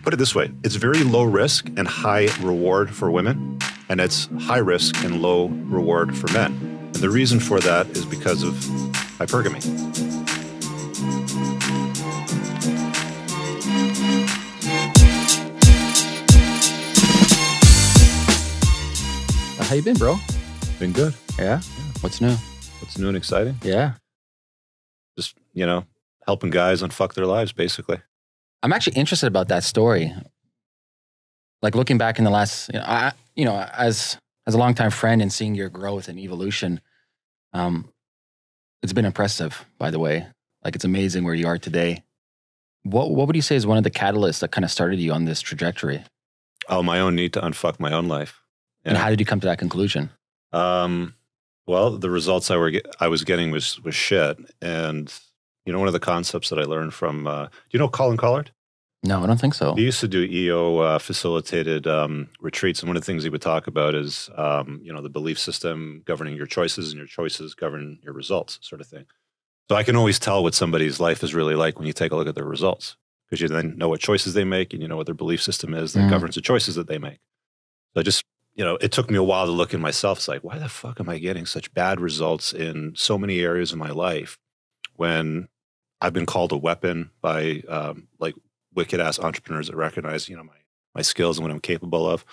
put it this way, it's very low risk and high reward for women, and it's high risk and low reward for men. And the reason for that is because of hypergamy. How you been, bro? Been good. Yeah? What's new? What's new and exciting? Yeah. Just, helping guys unfuck their lives, basically. I'm actually interested about that story. Like looking back in the last, as a longtime friend and seeing your growth and evolution, it's been impressive, by the way. Like it's amazing where you are today. What would you say is one of the catalysts that kind of started you on this trajectory? Oh, my own need to unfuck my own life. Yeah. And how did you come to that conclusion? Well, the results I was getting was shit. And one of the concepts that I learned from, do you know Colin Collard? No, I don't think so. He used to do EO facilitated retreats. And one of the things he would talk about is, the belief system governing your choices and your choices govern your results, sort of thing. So I can always tell what somebody's life is really like when you take a look at their results, because you then know what choices they make and you know what their belief system is that governs the choices that they make. So I just, it took me a while to look in myself. It's like, why the fuck am I getting such bad results in so many areas of my life when I've been called a weapon by wicked ass entrepreneurs that recognize, my skills and what I'm capable of.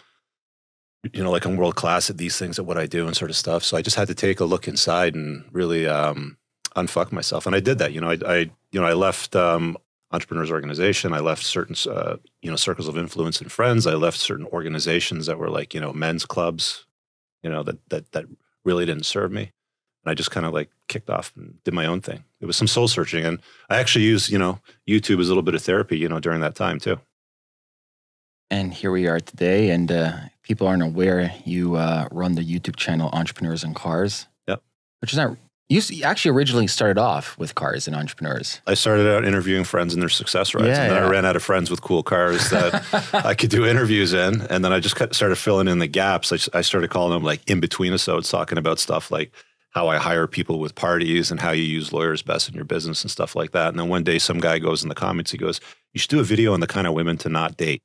Like I'm world class at these things, at what I do and sort of stuff. So I just had to take a look inside and really unfuck myself. And I did that. I left Entrepreneurs Organization. I left certain, circles of influence and friends. I left certain organizations that were like, men's clubs, that really didn't serve me. And I just kind of like kicked off and did my own thing. It was some soul searching. And I actually used, YouTube as a little bit of therapy, during that time too. And here we are today. And people aren't aware, you run the YouTube channel Entrepreneurs and Cars. Yep. Which is not, you actually originally started off with cars and entrepreneurs. I started out interviewing friends in their success rides. And then I ran out of friends with cool cars that I could do interviews in. And then I just started filling in the gaps. I started calling them like in-between episodes, talking about stuff like how I hire people with parties and how you use lawyers best in your business and stuff like that. And then one day some guy goes in the comments, he goes, you should do a video on the kind of women to not date.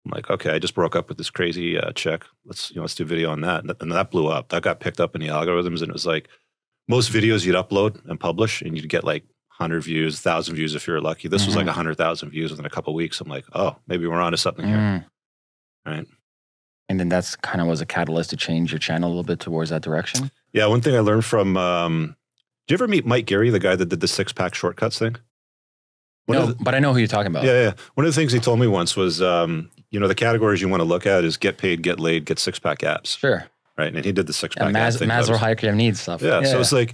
I'm like, okay, I just broke up with this crazy chick. Let's do a video on that. And that blew up. That got picked up in the algorithms. And it was like most videos you'd upload and publish and you'd get like 100 views, 1,000 views if you're lucky. This was like 100,000 views within a couple of weeks. I'm like, oh, maybe we're onto something here. Right. And then that's kind of was a catalyst to change your channel a little bit towards that direction? Yeah, one thing I learned from, did you ever meet Mike Gary, the guy that did the 6-pack shortcuts thing? But I know who you're talking about. Yeah. One of the things he told me once was, the categories you want to look at is get paid, get laid, get 6-pack abs. Sure. Right, and he did the 6-pack abs thing. Maslow hierarchy of needs stuff. Yeah, so it's like,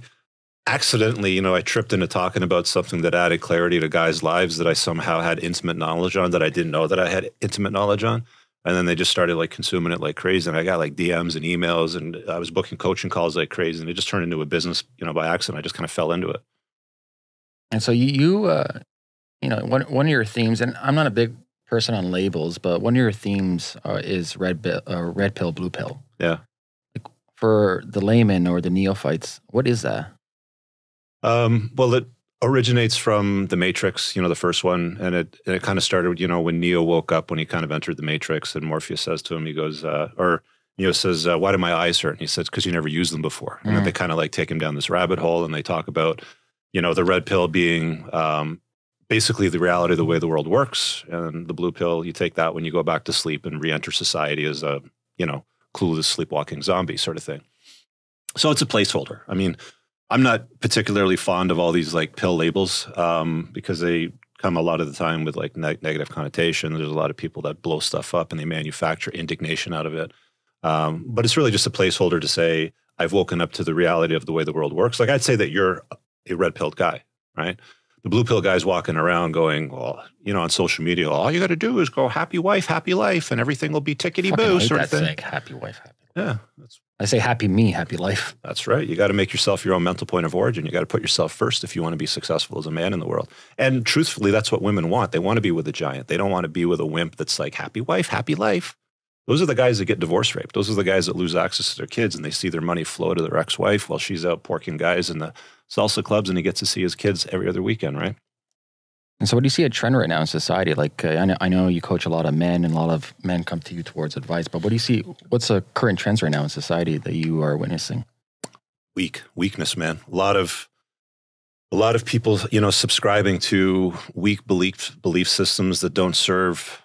accidentally, I tripped into talking about something that added clarity to guys' lives that I somehow had intimate knowledge on that I didn't know that I had intimate knowledge on. And then they just started like consuming it like crazy. And I got like DMs and emails and I was booking coaching calls like crazy. And it just turned into a business, by accident. I just kind of fell into it. And so one of your themes, and I'm not a big person on labels, but one of your themes is red pill, blue pill. Yeah. Like for the layman or the neophytes, what is that? Well, it originates from the Matrix, the first one. And it kind of started, when Neo woke up, when he kind of entered the Matrix and Morpheus says to him, he goes, or Neo says, why do my eyes hurt? And he says, because you never used them before. And then they kind of like take him down this rabbit hole and they talk about, the red pill being basically the reality of the way the world works. And the blue pill, you take that when you go back to sleep and re-enter society as a, clueless sleepwalking zombie sort of thing. So it's a placeholder. I mean, I'm not particularly fond of all these like pill labels because they come a lot of the time with like negative connotation. There's a lot of people that blow stuff up and they manufacture indignation out of it. But it's really just a placeholder to say, I've woken up to the reality of the way the world works. Like I'd say that you're a red-pilled guy, right? The blue pill guy's walking around going, well, on social media, all you got to do is go happy wife, happy life, and everything will be tickety-boo sort of thing. Like happy wife, happy life. Yeah. I say happy me, happy life. That's right. You got to make yourself your own mental point of origin. You got to put yourself first if you want to be successful as a man in the world. And truthfully, that's what women want. They want to be with a giant. They don't want to be with a wimp that's like happy wife, happy life. Those are the guys that get divorce raped. Those are the guys that lose access to their kids and they see their money flow to their ex-wife while she's out porking guys in the salsa clubs and he gets to see his kids every other weekend, right? And so what do you see a trend right now in society? Like, I know you coach a lot of men and a lot of men come to you towards advice, but what do you see? What's the current trends right now in society that you are witnessing? Weakness, man. A lot of people, you know, subscribing to weak belief systems that don't serve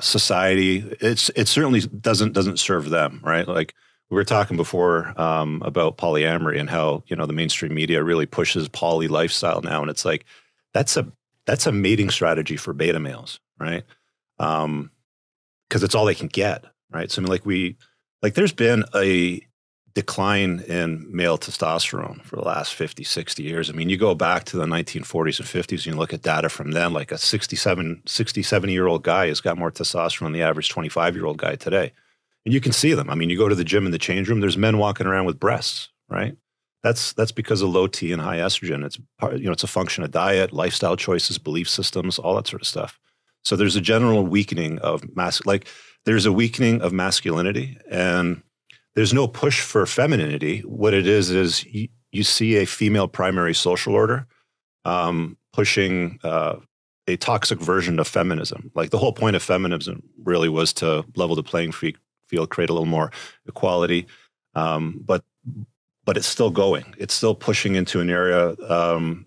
society. It certainly doesn't serve them, right? Like we were talking before about polyamory and how, you know, the mainstream media really pushes poly lifestyle now, and it's like that's a mating strategy for beta males, right? Because it's all they can get, right? So I mean, there's been a decline in male testosterone for the last 50, 60 years. I mean, you go back to the 1940s and 50s and you look at data from then, like a 60, 70-year-old guy has got more testosterone than the average 25-year-old guy today. And you can see them. I mean, you go to the gym in the change room, there's men walking around with breasts, right? That's because of low T and high estrogen. It's it's a function of diet, lifestyle choices, belief systems, all that sort of stuff. So there's a general weakening of there's a weakening of masculinity, and there's no push for femininity. What it is you see a female primary social order pushing a toxic version of feminism. Like the whole point of feminism really was to level the playing field, create a little more equality, but it's still going. It's still pushing into an area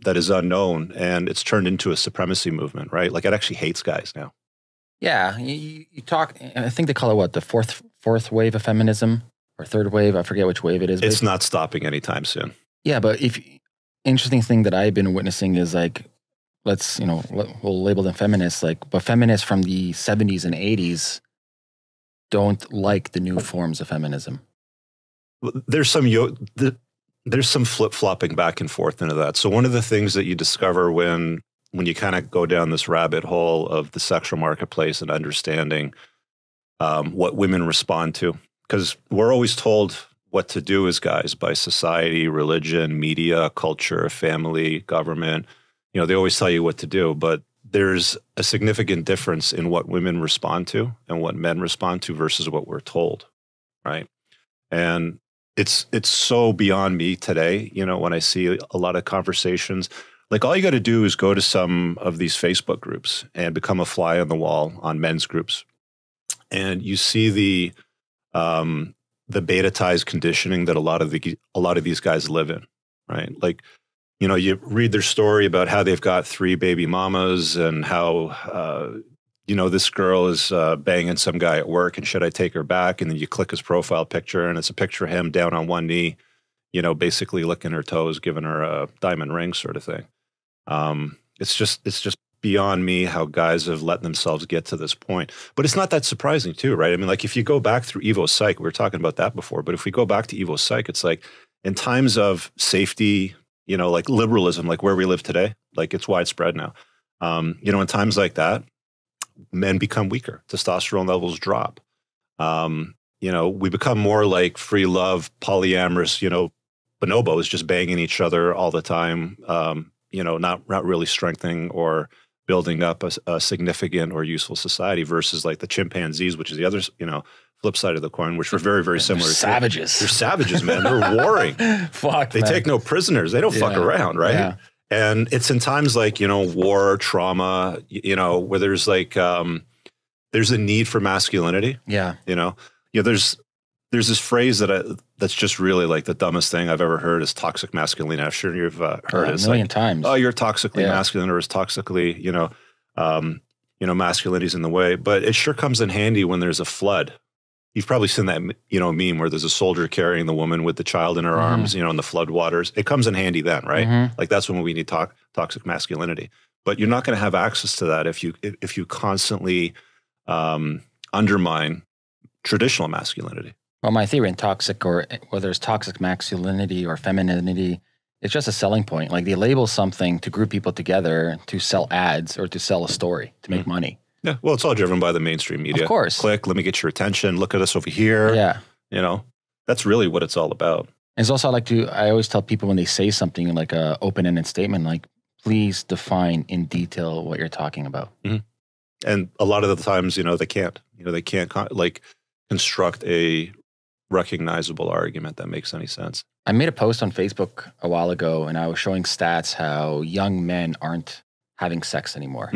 that is unknown, and it's turned into a supremacy movement, right? Like it actually hates guys now. Yeah, you talk. I think they call it what, the fourth wave of feminism or third wave. I forget which wave it is. It's not stopping anytime soon. Yeah, but interesting thing that I've been witnessing is like, we'll label them feminists, but feminists from the 70s and 80s don't like the new forms of feminism. There's some flip-flopping back and forth into that. So one of the things that you discover when you kind of go down this rabbit hole of the sexual marketplace and understanding what women respond to, because we're always told what to do as guys by society, religion, media, culture, family, government. You know, they always tell you what to do, but there's a significant difference in what women respond to and what men respond to versus what we're told, right? And it's so beyond me today, you know, when I see a lot of conversations. Like all you got to do is go to some of these Facebook groups and become a fly on the wall on men's groups. And you see the beta-tized conditioning that a lot of these guys live in, right? Like, you know, you read their story about how they've got 3 baby mamas and how, you know, this girl is banging some guy at work and should I take her back? And then you click his profile picture and it's a picture of him down on one knee, you know, basically licking her toes, giving her a diamond ring sort of thing. It's just beyond me how guys have let themselves get to this point. But it's not that surprising too, right? I mean, like if you go back through Evo Psych, we were talking about that before, but if we go back to Evo Psych, it's like in times of safety, you know, like liberalism, like where we live today, like it's widespread now. You know, in times like that, men become weaker, testosterone levels drop. You know, we become more like free love, polyamorous, you know, bonobos just banging each other all the time, you know, not really strengthening or building up a significant or useful society versus like the chimpanzees, which is the other, you know, flip side of the coin, which were very, very similar. They're savages. They're savages, man. They're warring. They take no prisoners. They don't fuck around, right? Yeah. And it's in times like, you know, war, trauma, you know, where there's like, there's a need for masculinity. Yeah. You know, there's this phrase that's just really like the dumbest thing I've ever heard is toxic masculinity. I'm sure you've heard it. A million times. Oh, you're toxically masculine, or is toxically, you know, masculinity's in the way. But it sure comes in handy when there's a flood. You've probably seen that, you know, meme where there's a soldier carrying the woman with the child in her arms, you know, in the flood waters. It comes in handy then, right? Like that's when we need toxic masculinity. But you're not going to have access to that if you constantly undermine traditional masculinity. Well, my theory in toxic, or whether it's toxic masculinity or femininity, it's just a selling point. Like they label something to group people together to sell ads or to sell a story, to make money. Yeah, well, it's all driven by the mainstream media. Of course. Click, let me get your attention. Look at us over here. Yeah. You know, that's really what it's all about. And it's also I always tell people when they say something like a open-ended statement, like, please define in detail what you're talking about. And a lot of the times, you know, they can't like construct a recognizable argument that makes any sense. I made a post on Facebook a while ago and I was showing stats how young men aren't having sex anymore.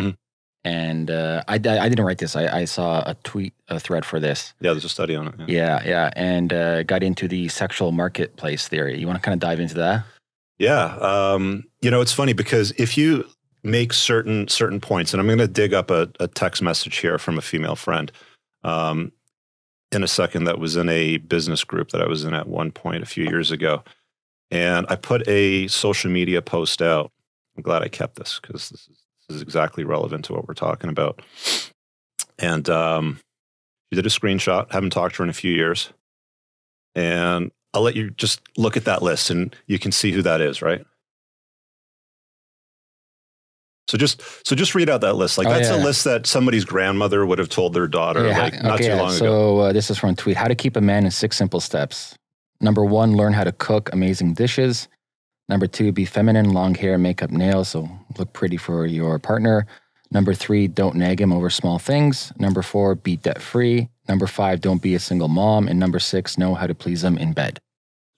And I didn't write this. I saw a thread for this. Yeah, there's a study on it. Yeah. And got into the sexual marketplace theory. You want to kind of dive into that? Yeah. It's funny because if you make certain points, and I'm going to dig up a text message here from a female friend in a second that was in a business group that I was in at one point a few years ago. And I put a social media post out. I'm glad I kept this because this is exactly relevant to what we're talking about. And she did a screenshot. Haven't talked to her in a few years. And I'll let you just look at that list and you can see who that is, right? So just read out that list. Like that's a list that somebody's grandmother would have told their daughter not too long ago. So this is from a tweet. How to keep a man in 6 simple steps. Number 1, learn how to cook amazing dishes. Number 2, be feminine, long hair, makeup, nails, so look pretty for your partner. Number 3, don't nag him over small things. Number 4, be debt-free. Number 5, don't be a single mom. And number 6, know how to please him in bed.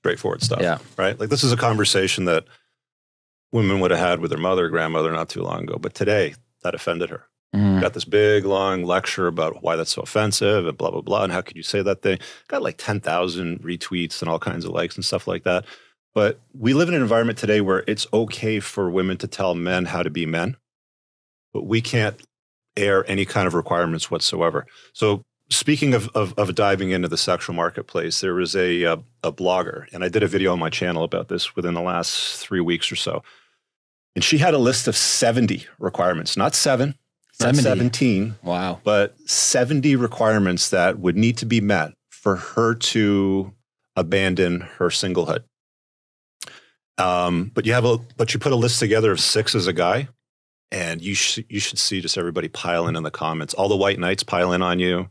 Straightforward stuff. Yeah. Right? Like this is a conversation that women would have had with their mother or grandmother not too long ago. But today, that offended her. Got this big, long lecture about why that's so offensive and blah, blah, blah. And how could you say that thing? Got like 10,000 retweets and all kinds of likes and stuff like that. But we live in an environment today where it's okay for women to tell men how to be men, but we can't air any kind of requirements whatsoever. So speaking of diving into the sexual marketplace, there was a blogger, and I did a video on my channel about this within the last 3 weeks or so. And she had a list of 70 requirements, not 7, 70. Not 17. Wow. But 70 requirements that would need to be met for her to abandon her singlehood. But you put a list together of 6 as a guy, and you should see just everybody piling in the comments. All the white knights piling on you.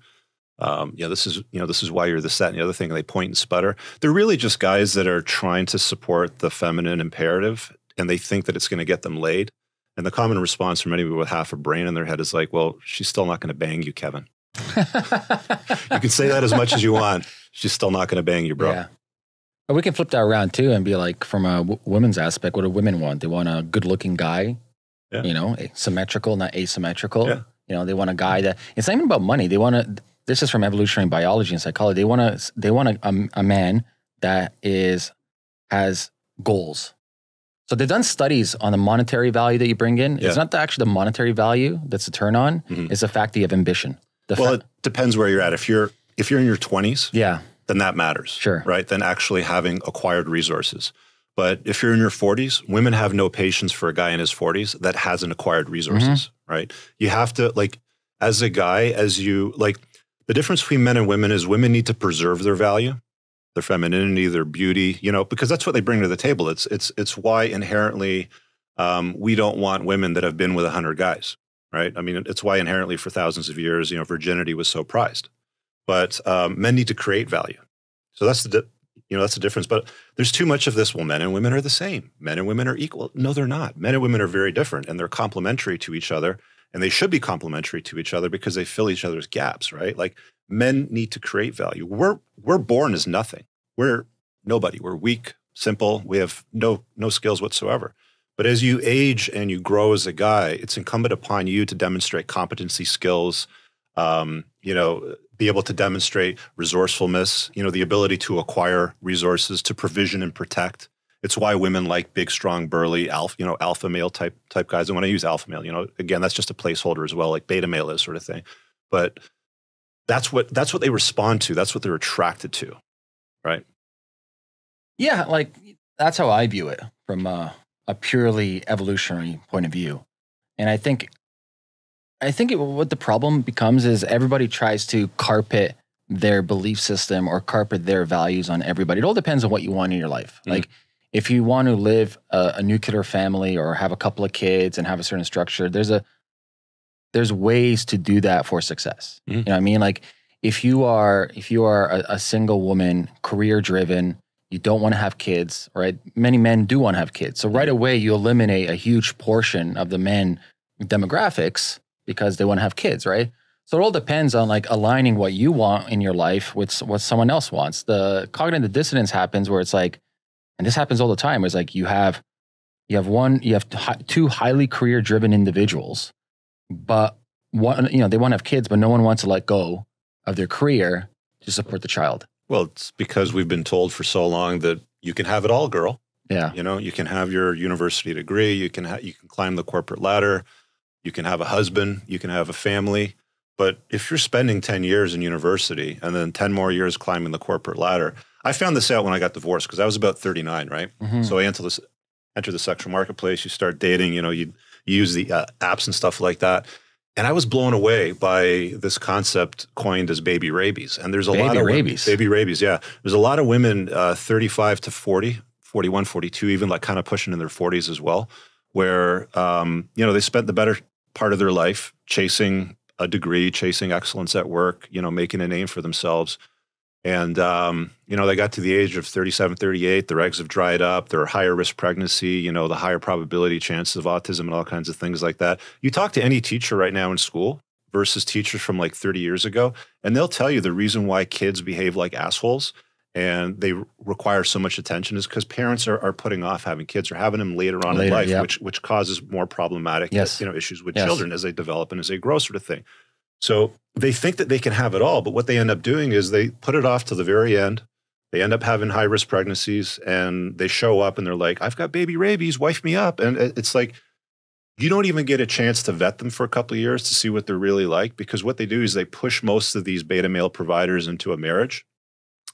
This is why you're this, that, and the other thing. They point and sputter. They're really just guys that are trying to support the feminine imperative, and they think that it's going to get them laid. And the common response from anybody with half a brain in their head is like, well, she's still not going to bang you, Kevin. You can say that as much as you want. She's still not going to bang you, bro. Yeah. But we can flip that around too and be like, from a women's aspect, what do women want? They want a good-looking guy, symmetrical, not asymmetrical. Yeah. They want a guy that, it's not even about money. They want to, this is from evolutionary biology and psychology. They want a man that has goals. So they've done studies on the monetary value that you bring in. Yeah. It's not actually the monetary value that's a turn on. It's the fact that you have ambition. It depends where you're at. If you're in your 20s, then that matters. Sure. Right? Then actually having acquired resources. But if you're in your 40s, women have no patience for a guy in his 40s that hasn't acquired resources, right? You have to, like, as a guy, the difference between men and women is women need to preserve their value, their femininity, their beauty, because that's what they bring to the table. It's why inherently we don't want women that have been with 100 guys, right? I mean, it's why inherently for thousands of years, virginity was so prized. But men need to create value. So that's the difference. But there's too much of this. Well, men and women are the same. Men and women are equal. No, they're not. Men and women are very different, and they're complementary to each other. And they should be complementary to each other because they fill each other's gaps, right? Like men need to create value. We're born as nothing. We're nobody. We're weak, simple. We have no skills whatsoever. But as you age and you grow as a guy, it's incumbent upon you to demonstrate competency, skills, be able to demonstrate resourcefulness, the ability to acquire resources, to provision and protect. It's why women like big, strong, burly, alpha male type guys. And when I use alpha male, again, that's just a placeholder as well, like beta male is sort of thing. But that's what they respond to. That's what they're attracted to, right? Yeah, like that's how I view it from a purely evolutionary point of view. And I think what the problem becomes is everybody tries to carpet their belief system or carpet their values on everybody. It all depends on what you want in your life. Like if you want to live a nuclear family or have a couple of kids and have a certain structure, there's ways to do that for success. You know what I mean? Like if you are a single woman, career driven, you don't want to have kids, right? Many men do want to have kids. So right away you eliminate a huge portion of the men demographics because they want to have kids, right? So it all depends on like aligning what you want in your life with what someone else wants. The cognitive dissonance happens where it's like, and this happens all the time, where it's like you have You have two highly career-driven individuals, but one, they want to have kids, but no one wants to let go of their career to support the child. Well, it's because we've been told for so long that you can have it all, girl. Yeah. You can have your university degree, you can climb the corporate ladder, you can have a husband, you can have a family. But if you're spending 10 years in university and then 10 more years climbing the corporate ladder, I found this out when I got divorced because I was about 39, right? So I enter the sexual marketplace, you start dating, you use the apps and stuff like that. And I was blown away by this concept coined as baby rabies. And there's a lot of baby rabies, yeah. There's a lot of women 35 to 40, 41, 42, even like kind of pushing in their 40s as well, where, they spent the better part of their life chasing a degree, chasing excellence at work, making a name for themselves. And, they got to the age of 37, 38, their eggs have dried up, they're higher risk pregnancy, the higher probability chances of autism and all kinds of things like that. You talk to any teacher right now in school versus teachers from like 30 years ago, and they'll tell you the reason why kids behave like assholes and they require so much attention is because parents are putting off having kids or having them later on in life, yep. which causes more problematic issues with Yes. children as they develop and as they grow, sort of thing. So they think that they can have it all, but what they end up doing is they put it off to the very end. They end up having high-risk pregnancies, and they show up, and they're like, I've got baby rabies, wife me up. And it's like, you don't even get a chance to vet them for a couple of years to see what they're really like, because what they do is they push most of these beta male providers into a marriage,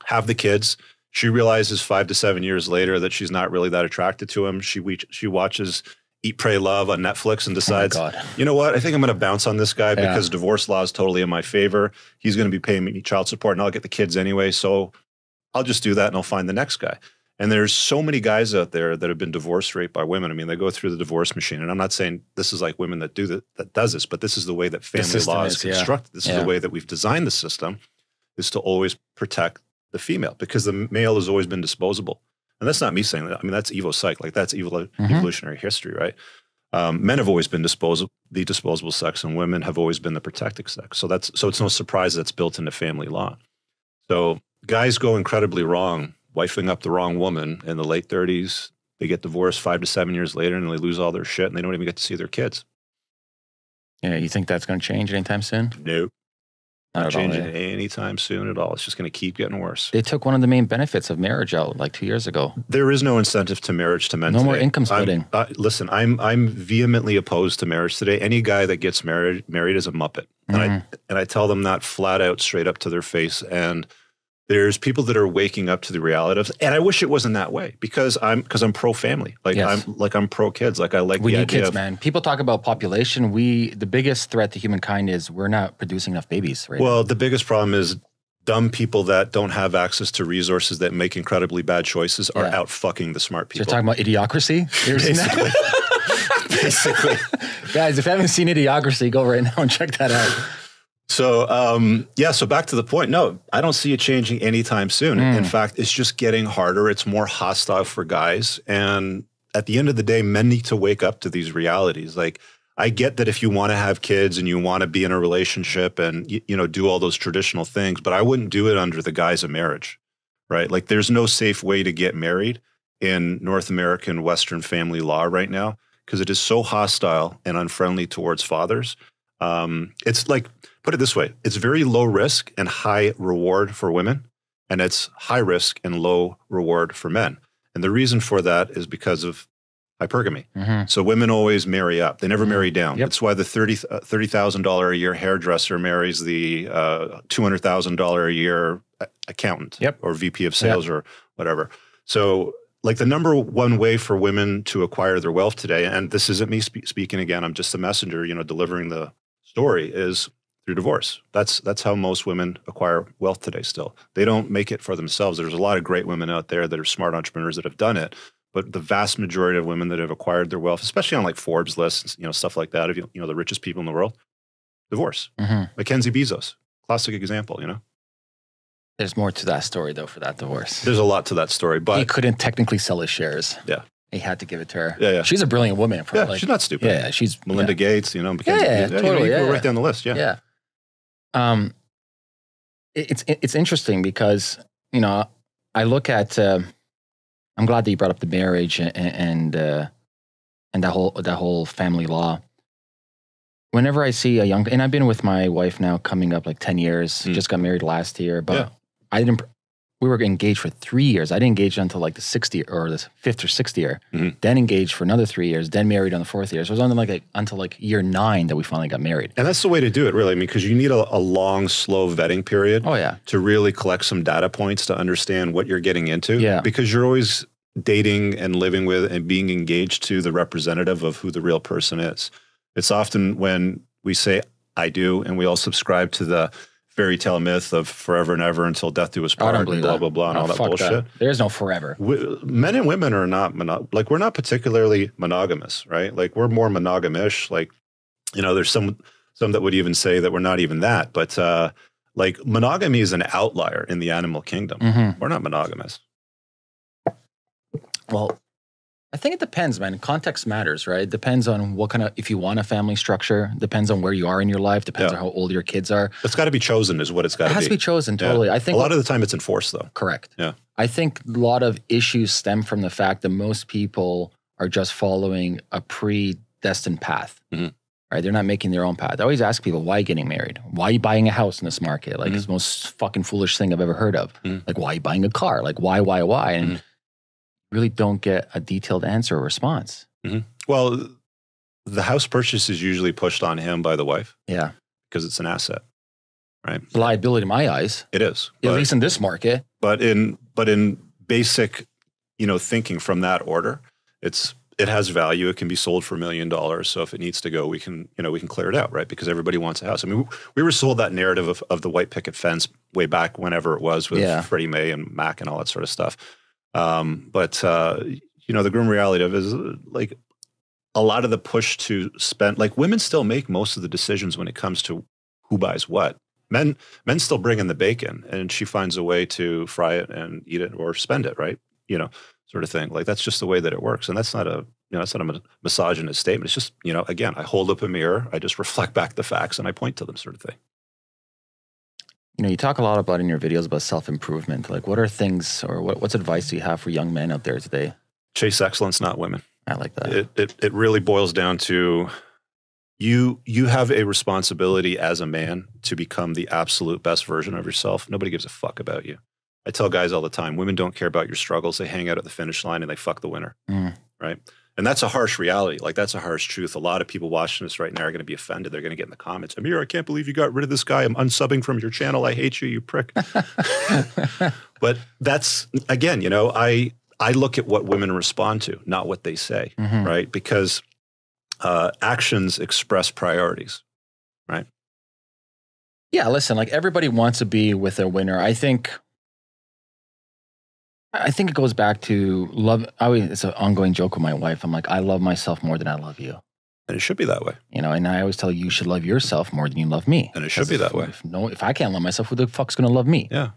have the kids. She realizes 5 to 7 years later that she's not really that attracted to him. She watches Eat, Pray, Love on Netflix and decides, you know what, I think I'm going to bounce on this guy because divorce law is totally in my favor. He's going to be paying me child support and I'll get the kids anyway. So I'll just do that and I'll find the next guy. And there's so many guys out there that have been divorce raped by women. I mean, they go through the divorce machine. And I'm not saying this is like women that does this, but this is the way that family law is constructed. This is the way that we've designed the system, is to always protect the female because the male has always been disposable. And that's not me saying that. I mean, that's evo psych. Like that's evolutionary history, right? Men have always been the disposable sex, and women have always been the protected sex. So it's no surprise that's built into family law. So guys go incredibly wrong, wifing up the wrong woman in the late 30s. They get divorced 5 to 7 years later, and they lose all their shit, and they don't even get to see their kids. Yeah, you think that's going to change anytime soon? Nope. Not changing anytime soon at all. It's just going to keep getting worse. They took one of the main benefits of marriage out like 2 years ago. There is no incentive to marriage to men today. No more income splitting. Listen, I'm vehemently opposed to marriage today. Any guy that gets married is a muppet. And I tell them that flat out, straight up to their face. And there's people that are waking up to the reality of, and I wish it wasn't that way because I'm pro-family. I'm pro-kids. Like I like we the need idea kids, man. People talk about population. The biggest threat to humankind is we're not producing enough babies, right? Well, the biggest problem is dumb people that don't have access to resources that make incredibly bad choices are out fucking the smart people. So you're talking about Idiocracy? Basically. Basically. Guys, if you haven't seen Idiocracy, go right now and check that out. So, so back to the point. No, I don't see it changing anytime soon. In fact, it's just getting harder. It's more hostile for guys. And at the end of the day, men need to wake up to these realities. Like, I get that if you want to have kids and you want to be in a relationship and, do all those traditional things, but I wouldn't do it under the guise of marriage, right? Like, there's no safe way to get married in North American Western family law right now because it is so hostile and unfriendly towards fathers. It's like, put it this way, it's very low risk and high reward for women, and it's high risk and low reward for men. And the reason for that is because of hypergamy. So women always marry up. They never marry down. That's why the $30,000 a year hairdresser marries the $200,000 a year accountant or VP of sales or whatever. So like the number one way for women to acquire their wealth today, and this isn't me speaking again, I'm just the messenger, delivering the story, is through divorce. That's how most women acquire wealth today still. They don't make it for themselves. There's a lot of great women out there that are smart entrepreneurs that have done it, but the vast majority of women that have acquired their wealth, especially on like Forbes lists, stuff like that, of the richest people in the world, divorce. Mackenzie Bezos, classic example, There's more to that story though for that divorce. There's a lot to that story, but he couldn't technically sell his shares. Yeah. He had to give it to her. Yeah. She's a brilliant woman. She's not stupid. Yeah, she's Melinda Gates, Mackenzie. Totally. Go right down the list. Yeah. It's interesting because I look at. I'm glad that you brought up the marriage and and that whole family law. Whenever I see a young, and I've been with my wife now coming up like 10 years, just got married last year, but we were engaged for 3 years. I didn't engage until like the 60th or the 5th or 6th year, then engaged for another 3 years, then married on the 4th year. So it was only until like year 9 that we finally got married. And that's the way to do it, really. I mean, because you need a long, slow vetting period to really collect some data points to understand what you're getting into. Yeah. Because you're always dating and living with and being engaged to the representative of who the real person is. It's often when we say, I do, and we all subscribe to the fairy tale myth of forever and ever until death do us part, and blah, blah, blah, and all that bullshit. That. There's no forever. Men and women are not, we're not particularly monogamous, right? Like, we're more monogamish. Like, you know, there's some that would even say that we're not even that. But like, monogamy is an outlier in the animal kingdom. We're not monogamous. Well, I think it depends, man. Context matters, right? It depends on what kind of, if you want a family structure, depends on where you are in your life, depends on how old your kids are. It's got to be chosen is what it's got to be. It has to be chosen, totally. I think a lot of the time it's enforced, though. Correct. Yeah. I think a lot of issues stem from the fact that most people are just following a predestined path, right? They're not making their own path. I always ask people, why are you getting married? Why are you buying a house in this market? Like, it's the most fucking foolish thing I've ever heard of. Like, why are you buying a car? Like, why? And really don't get a detailed answer or response. Well, the house purchase is usually pushed on him by the wife. Yeah. Because it's an asset, right? It's a liability in my eyes. It is. At least in this market. But in basic, you know, thinking from that order, it has value. It can be sold for $1 million. So if it needs to go, we can clear it out, right? Because everybody wants a house. I mean, we were sold that narrative of the white picket fence way back whenever it was with Freddie Mae and Mac and all that sort of stuff. But you know, the grim reality of it is, like, a lot of the push to spend, like, women still make most of the decisions when it comes to who buys what. Men still bring in the bacon, and she finds a way to fry it and eat it or spend it, right? You know, sort of thing. Like, that's just the way that it works. And that's not a misogynist statement. It's just, you know, again, I hold up a mirror, I just reflect back the facts, and I point to them, sort of thing. You know, you talk a lot about in your videos about self-improvement. Like, what are things, or what's advice do you have for young men out there today? Chase excellence, not women. I like that. It really boils down to you have a responsibility as a man to become the absolute best version of yourself. Nobody gives a fuck about you. I tell guys all the time, women don't care about your struggles. They hang out at the finish line and they fuck the winner, right? And that's a harsh reality. Like, that's a harsh truth. A lot of people watching this right now are going to be offended. They're going to get in the comments, Ameer, I can't believe you got rid of this guy. I'm unsubbing from your channel. I hate you, you prick. But that's, again, you know, I look at what women respond to, not what they say, right? Because actions express priorities, right? Yeah, listen, like, everybody wants to be with a winner. I think it goes back to love. It's an ongoing joke with my wife. I'm like, I love myself more than I love you. And it should be that way. You know, and I always tell you should love yourself more than you love me. And it should be that way. If I can't love myself, who the fuck's going to love me? Yeah.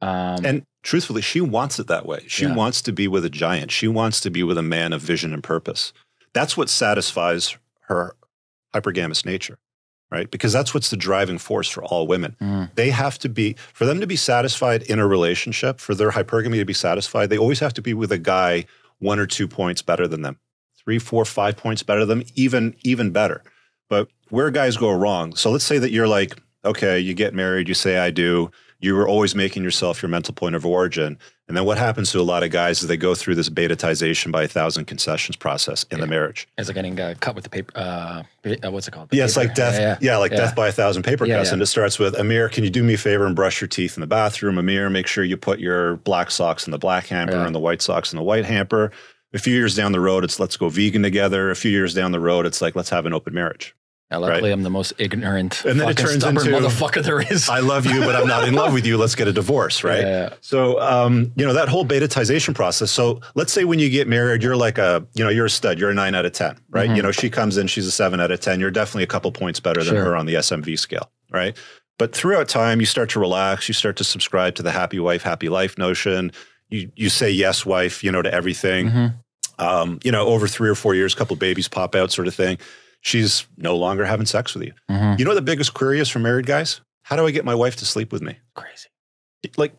And truthfully, she wants it that way. She wants to be with a giant. She wants to be with a man of vision and purpose. That's what satisfies her hypergamous nature, right? Because that's what's the driving force for all women. They have to be, for them to be satisfied in a relationship, for their hypergamy to be satisfied, they always have to be with a guy 1 or 2 points better than them, 3, 4, 5 points better than them, even better. But where guys go wrong, so let's say that you're like, okay, you get married, you say I do, you were always making yourself your mental point of origin. And then what happens to a lot of guys is they go through this betatization by 1,000 concessions process in the marriage. It's like getting cut with the paper, what's it called? Yeah, it's like death. Death by 1,000 paper cuts. And it starts with, Ameer, can you do me a favor and brush your teeth in the bathroom? Ameer, make sure you put your black socks in the black hamper and the white socks in the white hamper. A few years down the road, it's let's go vegan together. A few years down the road, it's like, let's have an open marriage. Yeah, luckily, I'm the most ignorant, and then it turns into motherfucker there is. I love you, but I'm not in love with you. Let's get a divorce, right? So, you know, that whole betatization process. So let's say when you get married, you're like you're a stud. You're a 9 out of 10, right? You know, she comes in, she's a 7 out of 10. You're definitely a couple points better than her on the SMV scale, right? But throughout time, you start to relax. You start to subscribe to the happy wife, happy life notion. You say yes, wife, you know, to everything. You know, over 3 or 4 years, a couple babies pop out, sort of thing. She's no longer having sex with you. You know what the biggest query is for married guys? How do I get my wife to sleep with me? Crazy. Like,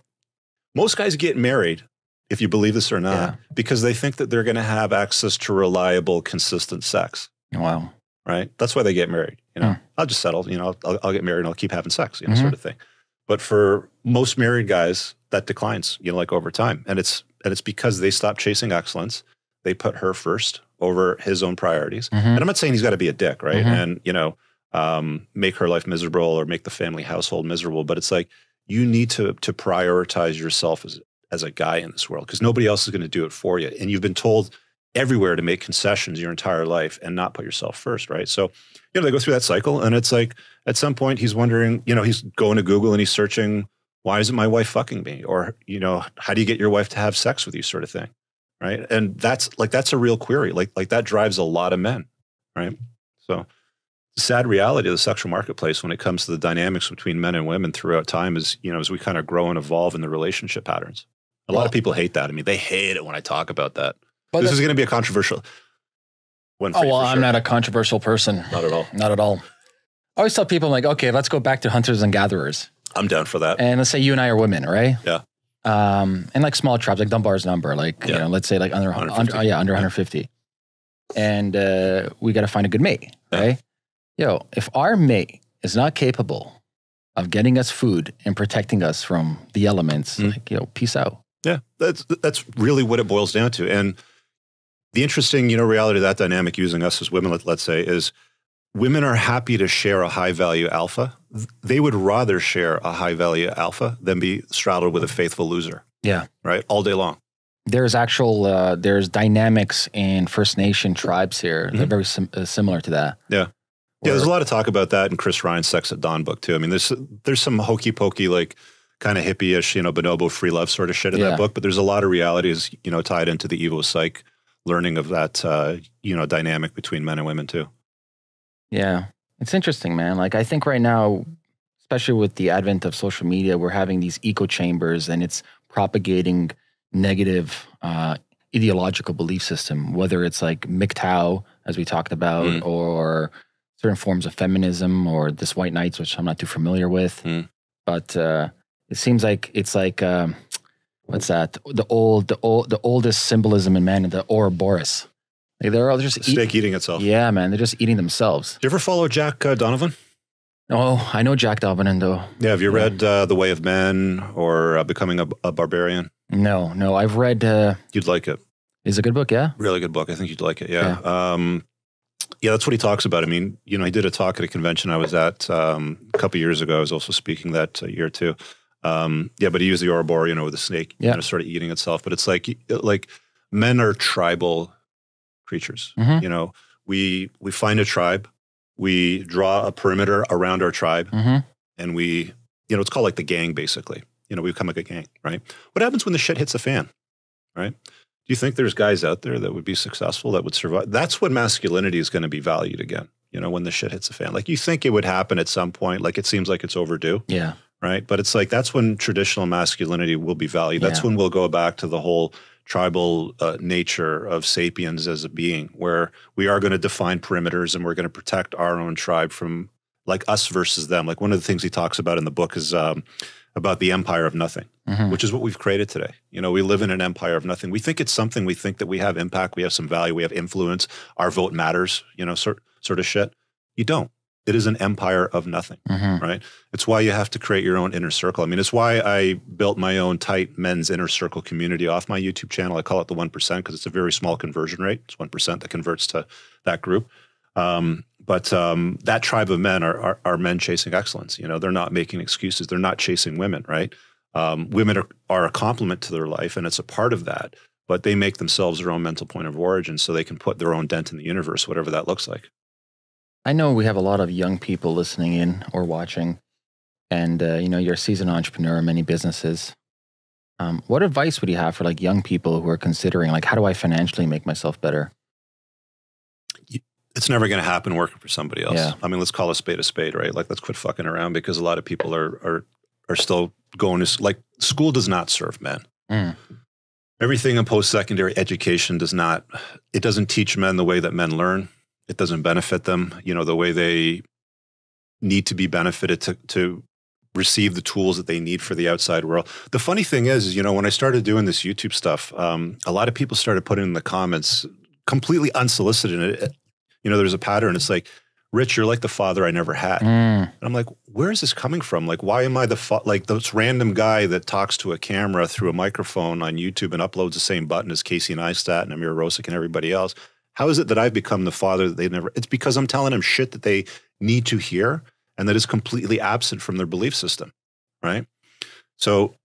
most guys get married if you believe this or not, because they think that they're going to have access to reliable, consistent sex. Wow. Right? That's why they get married. You know, I'll just settle, you know, I'll get married and I'll keep having sex, you know, sort of thing. But for most married guys, that declines, you know, like over time. And it's because they stop chasing excellence. They put her first over his own priorities. And I'm not saying he's got to be a dick, right? And, you know, make her life miserable or make the family household miserable. But it's like, you need to prioritize yourself as a guy in this world, because nobody else is going to do it for you. And you've been told everywhere to make concessions your entire life and not put yourself first, right? So, you know, they go through that cycle, and it's like, at some point he's wondering, you know, he's going to Google and he's searching, why isn't my wife fucking me? Or, you know, how do you get your wife to have sex with you, sort of thing, right? And that's a real query. Like that drives a lot of men, right? So the sad reality of the sexual marketplace when it comes to the dynamics between men and women throughout time is, you know, as we kind of grow and evolve in the relationship patterns. A lot of people hate that. I mean, they hate it when I talk about that. But this is going to be a controversial one for you, for sure. I'm not a controversial person. Not at all. Not at all. I always tell people, I'm like, okay, let's go back to hunters and gatherers. I'm down for that. And let's say you and I are women, right? Yeah. And like small tribes, like Dunbar's number, like, you know, let's say like under 150. And we got to find a good mate, right? Yo, if our mate is not capable of getting us food and protecting us from the elements, like, you know, peace out. Yeah, that's really what it boils down to. And the interesting, you know, reality of that dynamic using us as women, let's say, is women are happy to share a high-value alpha. They would rather share a high-value alpha than be straddled with a faithful loser. Yeah. Right? All day long. There's there's dynamics in First Nation tribes here. They're very similar to that. Yeah. Yeah, there's a lot of talk about that in Chris Ryan's Sex at Dawn book, too. I mean, there's some hokey-pokey, like, kind of hippie-ish, you know, bonobo free love sort of shit in that book, but there's a lot of realities, you know, tied into the Evo Psych learning of that, you know, dynamic between men and women too. Yeah. It's interesting, man. Like, I think right now, especially with the advent of social media, we're having these echo chambers and it's propagating negative ideological belief system, whether it's like MGTOW, as we talked about, or certain forms of feminism, or this white knights, which I'm not too familiar with. But it seems like it's like, what's that? The oldest symbolism in man, the Ouroboros. Like they're all just snake eating itself. Yeah, man, they're just eating themselves. Do you ever follow Jack Donovan? Oh, I know Jack Donovan though. Yeah, have you read The Way of Men or Becoming a Barbarian? No, I've read. You'd like it. It's a good book, yeah. Really good book. I think you'd like it. Yeah. Yeah, that's what he talks about. I mean, you know, he did a talk at a convention I was at a couple of years ago. I was also speaking that year too. Yeah, but he used the Ouroboros, you know, with the snake, you know, sort of eating itself. But it's like men are tribal creatures. You know, we find a tribe, we draw a perimeter around our tribe, and we, you know, it's called like the gang, basically. You know, we become like a gang, right? What happens when the shit hits the fan, right? Do you think there's guys out there that would be successful, that would survive? That's when masculinity is going to be valued again, you know, when the shit hits the fan. Like, you think it would happen at some point, like it seems like it's overdue. Yeah. Right? But it's like, that's when traditional masculinity will be valued. That's when we'll go back to the whole tribal nature of sapiens as a being, where we are going to define perimeters and we're going to protect our own tribe from, like, us versus them. Like, one of the things he talks about in the book is about the empire of nothing, which is what we've created today. You know, we live in an empire of nothing. We think it's something. We think that we have impact, we have some value, we have influence, our vote matters, you know, sort of shit. You don't. It is an empire of nothing, right? It's why you have to create your own inner circle. I mean, it's why I built my own tight men's inner circle community off my YouTube channel. I call it the 1% because it's a very small conversion rate. It's 1% that converts to that group. But that tribe of men are men chasing excellence. You know, they're not making excuses. They're not chasing women, right? Women are a complement to their life, and it's a part of that. But they make themselves their own mental point of origin so they can put their own dent in the universe, whatever that looks like. I know we have a lot of young people listening in or watching, and you know, you're a seasoned entrepreneur in many businesses. What advice would you have for like young people who are considering, like, how do I financially make myself better? It's never going to happen working for somebody else. Yeah. I mean, let's call a spade, right? Like, let's quit fucking around, because a lot of people are still going to, like, school does not serve men. Everything in post-secondary education doesn't teach men the way that men learn. It doesn't benefit them, you know, the way they need to be benefited to receive the tools that they need for the outside world. The funny thing is, you know, when I started doing this YouTube stuff, a lot of people started putting in the comments completely unsolicited. You know, there's a pattern. It's like, Rich, you're like the father I never had. And I'm like, where is this coming from? Like, why am I like this random guy that talks to a camera through a microphone on YouTube and uploads the same button as Casey Neistat and Ameer Rosic and everybody else? How is it that I've become the father that they never? It's because I'm telling them shit that they need to hear and that is completely absent from their belief system, right? So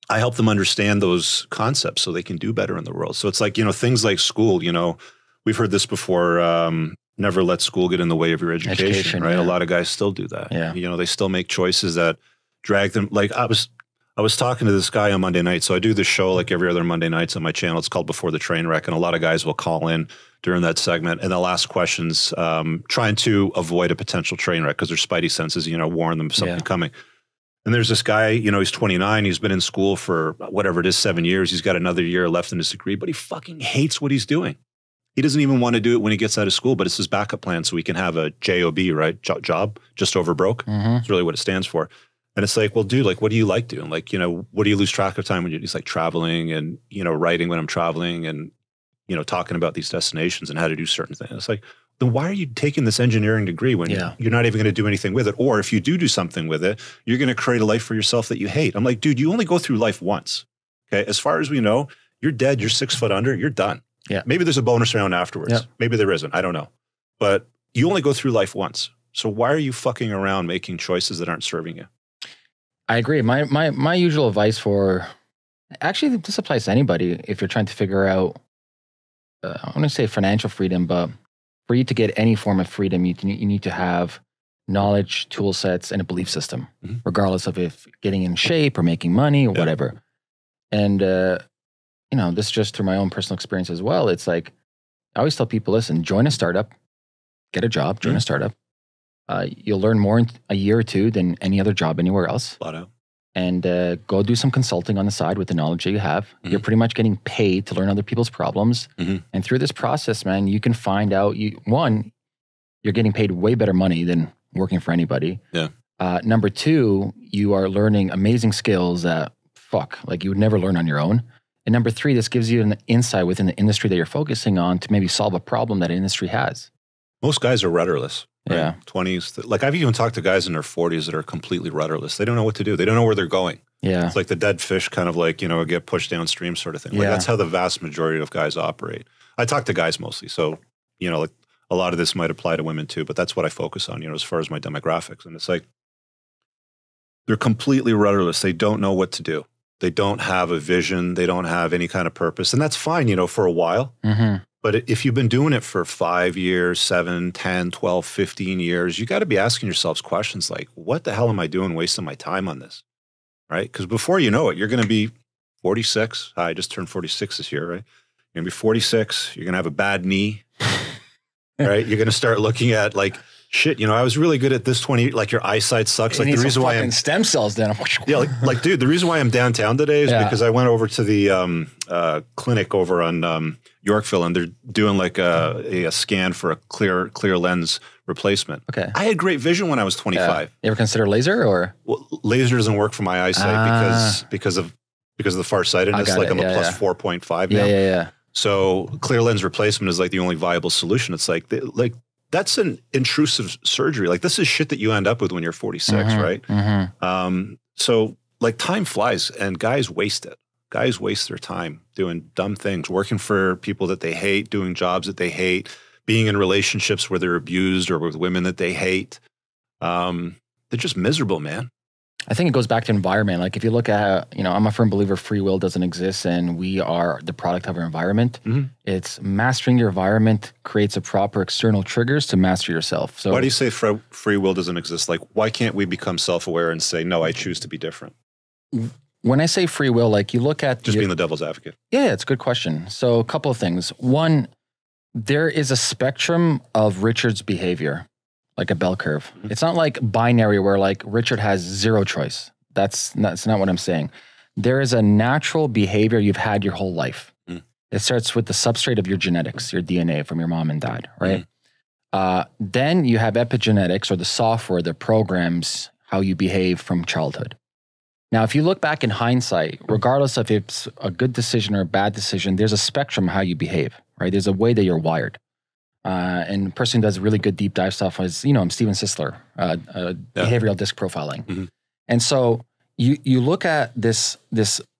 I help them understand those concepts so they can do better in the world. So it's like, you know, things like school, you know, we've heard this before, never let school get in the way of your education, right? Yeah. A lot of guys still do that. Yeah. You know, they still make choices that drag them. Like I was talking to this guy on Monday night. So I do this show like every other Monday nights on my channel. It's called Before the Train Wreck. And a lot of guys will call in during that segment and they'll ask questions, trying to avoid a potential train wreck because their spidey senses, you know, warn them of something coming. And there's this guy, you know, he's 29. He's been in school for whatever it is, 7 years. He's got another year left in his degree, but he fucking hates what he's doing. He doesn't even want to do it when he gets out of school, but it's his backup plan so he can have a JOB, right? Job, just over broke. It's really what it stands for. And it's like, well, dude, like, what do you like doing? Like, you know, what do you lose track of time when you're just like traveling and, you know, writing when I'm traveling and, you know, talking about these destinations and how to do certain things. It's like, then why are you taking this engineering degree when you're not even going to do anything with it? Or if you do something with it, you're going to create a life for yourself that you hate. I'm like, dude, you only go through life once. Okay. As far as we know, you're dead. You're 6 foot under. You're done. Yeah. Maybe there's a bonus round afterwards. Yeah. Maybe there isn't. I don't know. But you only go through life once. So why are you fucking around making choices that aren't serving you? I agree. My usual advice for, actually this applies to anybody if you're trying to figure out, I want to say financial freedom, but for you to get any form of freedom, you need to have knowledge, tool sets, and a belief system, regardless of if getting in shape or making money or whatever. And, you know, this is just through my own personal experience as well. It's like, I always tell people, listen, join a startup, get a job, join a startup. You'll learn more in a year or two than any other job anywhere else. Flat out. And go do some consulting on the side with the knowledge that you have. You're pretty much getting paid to learn other people's problems. And through this process, man, you can find out, one, you're getting paid way better money than working for anybody. Yeah. Number two, you are learning amazing skills that, like you would never learn on your own. And number three, this gives you an insight within the industry that you're focusing on to maybe solve a problem that an industry has. Most guys are rudderless. Right? Yeah. 20s. Like I've even talked to guys in their 40s that are completely rudderless. They don't know what to do. They don't know where they're going. Yeah. It's like the dead fish kind of like, you know, get pushed downstream sort of thing. Like that's how the vast majority of guys operate. I talk to guys mostly. So, you know, like a lot of this might apply to women too, but that's what I focus on, you know, as far as my demographics. And it's like, they're completely rudderless. They don't know what to do. They don't have a vision. They don't have any kind of purpose. And that's fine, you know, for a while. But if you've been doing it for 5 years, 7, 10, 12, 15 years, you got to be asking yourselves questions like, what the hell am I doing wasting my time on this? Right? Because before you know it, you're going to be 46. I just turned 46 this year, right? You're going to be 46. You're going to have a bad knee, right? You're going to start looking at like, shit, you know, I was really good at this 20, like your eyesight sucks. Like the reason why I'm stem cells then. Yeah, like dude, the reason why I'm downtown today is because I went over to the clinic over on Yorkville and they're doing like a scan for a clear lens replacement. Okay. I had great vision when I was 25. You ever consider laser or? Well, laser doesn't work for my eyesight because of the farsightedness. Like I'm a plus 4.5 now. Yeah. So clear lens replacement is like the only viable solution. It's like that's an intrusive surgery. Like this is shit that you end up with when you're 46, right? So like time flies and guys waste it. Guys waste their time doing dumb things, working for people that they hate, doing jobs that they hate, being in relationships where they're abused or with women that they hate. They're just miserable, man. I think it goes back to environment. Like if you look at, you know, I'm a firm believer free will doesn't exist and we are the product of our environment. It's mastering your environment creates a proper external triggers to master yourself. So why do you say free will doesn't exist? Like why can't we become self-aware and say, no, I choose to be different? When I say free will, like you look at— Just being the devil's advocate. Yeah, it's a good question. So a couple of things. One, there is a spectrum of Richard's behavior. Like a bell curve. It's not like binary where like Richard has zero choice. That's not what I'm saying. There is a natural behavior you've had your whole life. It starts with the substrate of your genetics, your DNA from your mom and dad, right? Then you have epigenetics or the software that programs how you behave from childhood. Now, if you look back in hindsight, regardless of if it's a good decision or a bad decision, there's a spectrum how you behave, right? There's a way that you're wired. And the person who does really good deep dive stuff is, I'm Steven Sisler, behavioral disc profiling. Mm-hmm. And so you look at this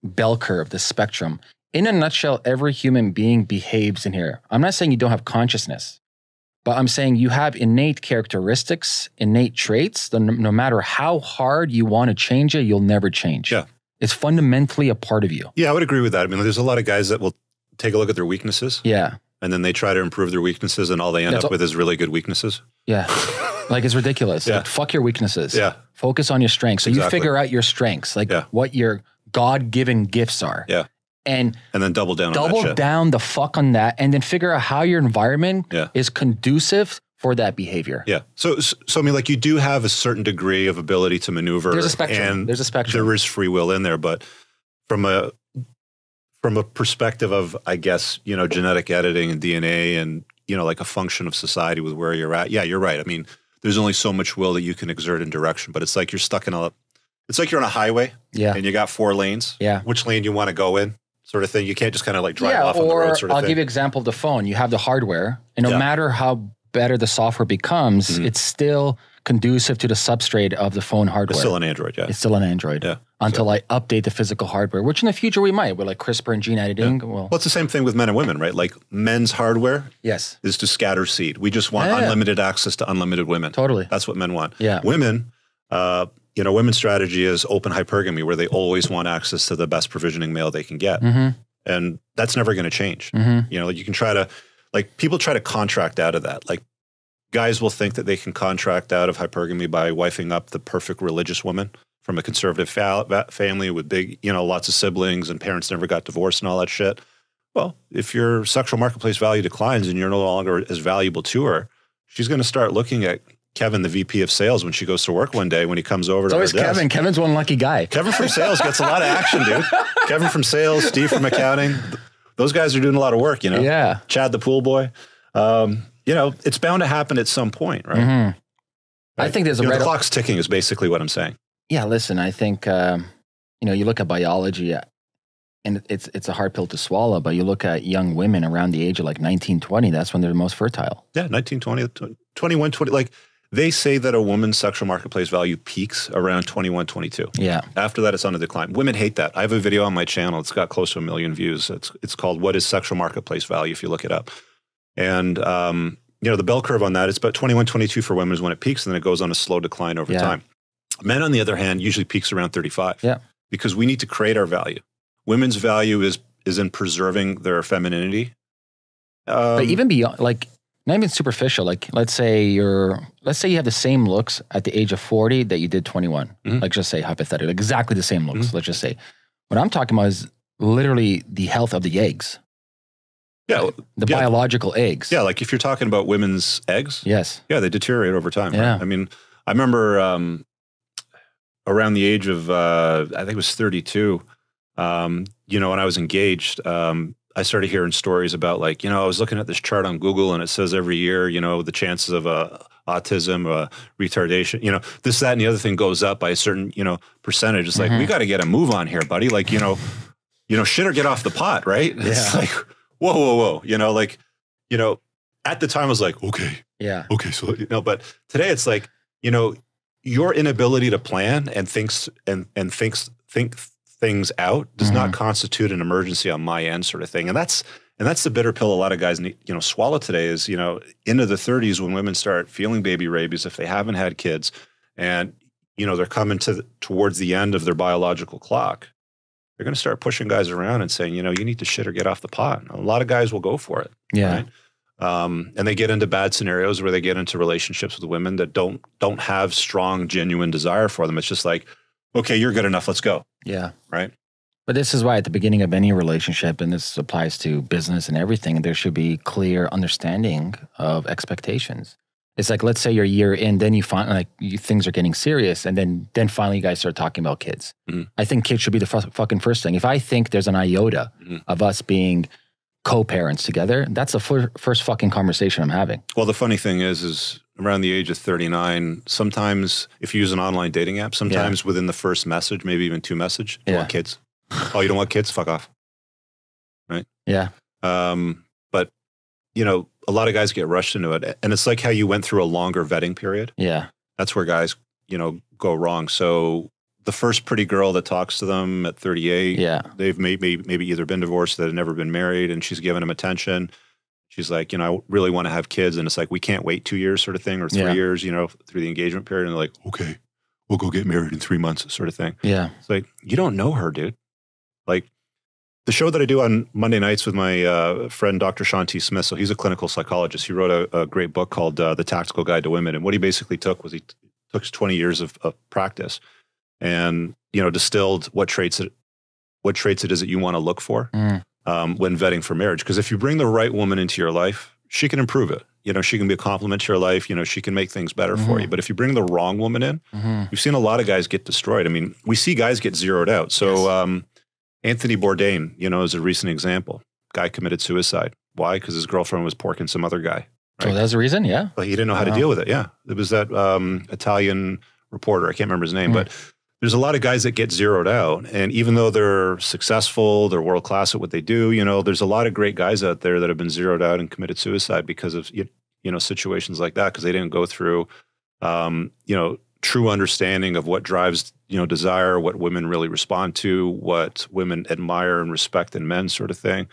bell curve, this spectrum. In a nutshell, every human being behaves in here. I'm not saying you don't have consciousness, but I'm saying you have innate characteristics, innate traits that no matter how hard you want to change it, you'll never change. Yeah. It's fundamentally a part of you. Yeah, I would agree with that. I mean, there's a lot of guys that will take a look at their weaknesses. Yeah. And then they try to improve their weaknesses and all they end up with is really good weaknesses. Yeah. Like it's ridiculous. Yeah. Like, fuck your weaknesses. Yeah. Focus on your strengths. So you figure out your strengths, like what your God-given gifts are. Yeah. And then double down on that shit. Double down the fuck on that and then figure out how your environment is conducive for that behavior. Yeah. So I mean, like you do have a certain degree of ability to maneuver. There's a spectrum. And there's a spectrum. There is free will in there, but from a perspective of, I guess, genetic editing and DNA and, like a function of society with where you're at. Yeah, you're right. I mean, there's only so much will that you can exert in direction, but it's like you're stuck in it's like you're on a highway and you got 4 lanes. Yeah. Which lane you want to go in? Sort of thing. You can't just kind of like drive off on the road sort of thing. I'll give you an example of the phone. You have the hardware, and no matter how better the software becomes, it's still conducive to the substrate of the phone hardware. It's still an Android, yeah. It's still an Android. Yeah. Until I update the physical hardware, which in the future we might, with like CRISPR and gene editing. Yeah. Well, it's the same thing with men and women, right? Like men's hardware is to scatter seed. We just want unlimited access to unlimited women. Totally. That's what men want. Yeah. Women, women's strategy is open hypergamy, where they always want access to the best provisioning male they can get. Mm-hmm. And that's never going to change. Mm-hmm. You can try to, people try to contract out of that. Like guys will think that they can contract out of hypergamy by wifing up the perfect religious woman from a conservative family with big, lots of siblings and parents never got divorced and all that shit. Well, if your sexual marketplace value declines and you're no longer as valuable to her, she's going to start looking at Kevin, the VP of sales, when she goes to work one day, when he comes over to her desk. Kevin. Kevin's one lucky guy. Kevin from sales gets a lot of action, dude. Kevin from sales, Steve from accounting. Those guys are doing a lot of work, Yeah. Chad, the pool boy. It's bound to happen at some point, right? Mm-hmm. Right? I think there's the clock's ticking is basically what I'm saying. Yeah, listen, I think, you look at biology and it's a hard pill to swallow, but you look at young women around the age of like 19, 20, that's when they're the most fertile. Yeah, 19, 20, 21, 20, like they say that a woman's sexual marketplace value peaks around 21, 22. Yeah. After that, it's on a decline. Women hate that. I have a video on my channel. It's got close to 1 million views. It's called What is Sexual Marketplace Value, if you look it up. And, the bell curve on that, it's about 21, 22 for women is when it peaks, and then it goes on a slow decline over time. Men, on the other hand, usually peaks around 35. Yeah. Because we need to create our value. Women's value is in preserving their femininity. But even beyond, not even superficial. Like, let's say you have the same looks at the age of 40 that you did 21. Mm-hmm. Like, just say hypothetically, exactly the same looks. Mm-hmm. Let's just say. What I'm talking about is literally the health of the eggs. Yeah. The biological eggs. Yeah. Like if you're talking about women's eggs. Yes. Yeah. They deteriorate over time. Yeah. Right? I mean, I remember around the age of, I think it was 32, when I was engaged, I started hearing stories about I was looking at this chart on Google and it says every year, the chances of autism, retardation, this, that, and the other thing goes up by a certain, percentage. It's like, we got to get a move on here, buddy. Shit or get off the pot, right? Yeah. It's like, whoa. At the time I was like, okay. Yeah. Okay. So, but today it's like, your inability to plan and think things out does not constitute an emergency on my end, sort of thing. And that's the bitter pill a lot of guys need, swallow today is, into the 30s when women start feeling baby rabies if they haven't had kids and, they're coming towards the end of their biological clock. They're going to start pushing guys around and saying, you need to shit or get off the pot. And a lot of guys will go for it. Yeah. Right? And they get into bad scenarios where they get into relationships with women that don't have strong, genuine desire for them. It's just like, okay, you're good enough. Let's go. Yeah. Right. But this is why at the beginning of any relationship, and this applies to business and everything, there should be clear understanding of expectations. It's like, let's say you're a year in, then you find things are getting serious, and then finally you guys start talking about kids. Mm-hmm. I think kids should be the fucking first thing. If I think there's an iota of us being co-parents together, that's the first fucking conversation I'm having. Well, the funny thing is around the age of 39, sometimes if you use an online dating app, sometimes within the first message, maybe even 2 message, you want kids. Oh, you don't want kids? Fuck off. Right? Yeah. But, you know, a lot of guys get rushed into it. And it's like how you went through a longer vetting period. Yeah. That's where guys, you know, go wrong. So the first pretty girl that talks to them at 38, they've maybe either been divorced, they've never been married, and she's giving them attention. She's like, you know, I really want to have kids. And it's like, we can't wait 2 years sort of thing, or 3 years, you know, through the engagement period. And they're like, okay, we'll go get married in 3 months sort of thing. Yeah. It's like, you don't know her, dude. Like the show that I do on Monday nights with my friend, Dr. Sean T. Smith. So he's a clinical psychologist. He wrote a great book called The Tactical Guide to Women. And what he basically took was he took 20 years of practice and, you know, distilled what traits it is that you want to look for. When vetting for marriage. Because if you bring the right woman into your life, she can improve it. You know, she can be a complement to your life. You know, she can make things better for you. But if you bring the wrong woman in, we've seen a lot of guys get destroyed. I mean, we see guys get zeroed out. So Anthony Bourdain, you know, is a recent example. Guy committed suicide. Why? Because his girlfriend was porking some other guy. Right? Oh, that's the reason? Yeah. But he didn't know how to deal with it. Yeah. It was that Italian reporter. I can't remember his name, but there's a lot of guys that get zeroed out. And even though they're successful, they're world-class at what they do, you know, there's a lot of great guys out there that have been zeroed out and committed suicide because of, you know, situations like that, because they didn't go through, you know, true understanding of what drives, you know, desire, what women really respond to, what women admire and respect in men sort of thing.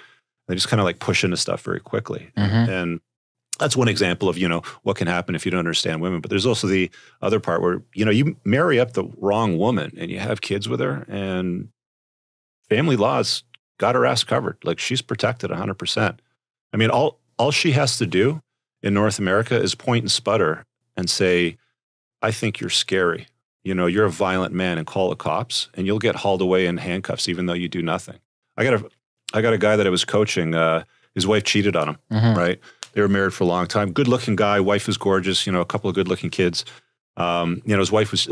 They just kind of like push into stuff very quickly. And that's one example of, you know, what can happen if you don't understand women. But there's also the other part where, you know, you marry up the wrong woman and you have kids with her, and family law's got her ass covered. Like, she's protected 100%. I mean, all she has to do in North America is point and sputter and say, I think you're scary. You know, you're a violent man, and call the cops, and you'll get hauled away in handcuffs even though you do nothing. I got a guy that I was coaching, his wife cheated on him, right? They were married for a long time. Good-looking guy. Wife is gorgeous. You know, a couple of good-looking kids. You know, his wife was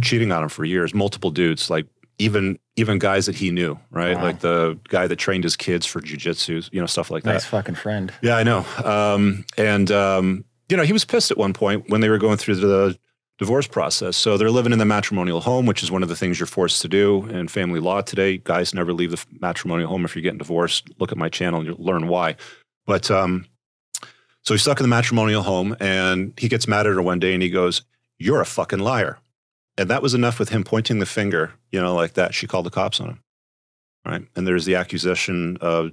cheating on him for years. Multiple dudes, like even guys that he knew, right? Like the guy that trained his kids for jujitsu, you know, stuff like that. Nice fucking friend. Yeah, I know. You know, he was pissed at one point when they were going through the divorce process. So they're living in the matrimonial home, which is one of the things you're forced to do in family law today. Guys never leave the matrimonial home if you're getting divorced. Look at my channel and you'll learn why. But so he's stuck in the matrimonial home, and he gets mad at her one day and he goes, "You're a fucking liar." And that was enough with him pointing the finger, you know, like that. She called the cops on him, right? And there's the accusation of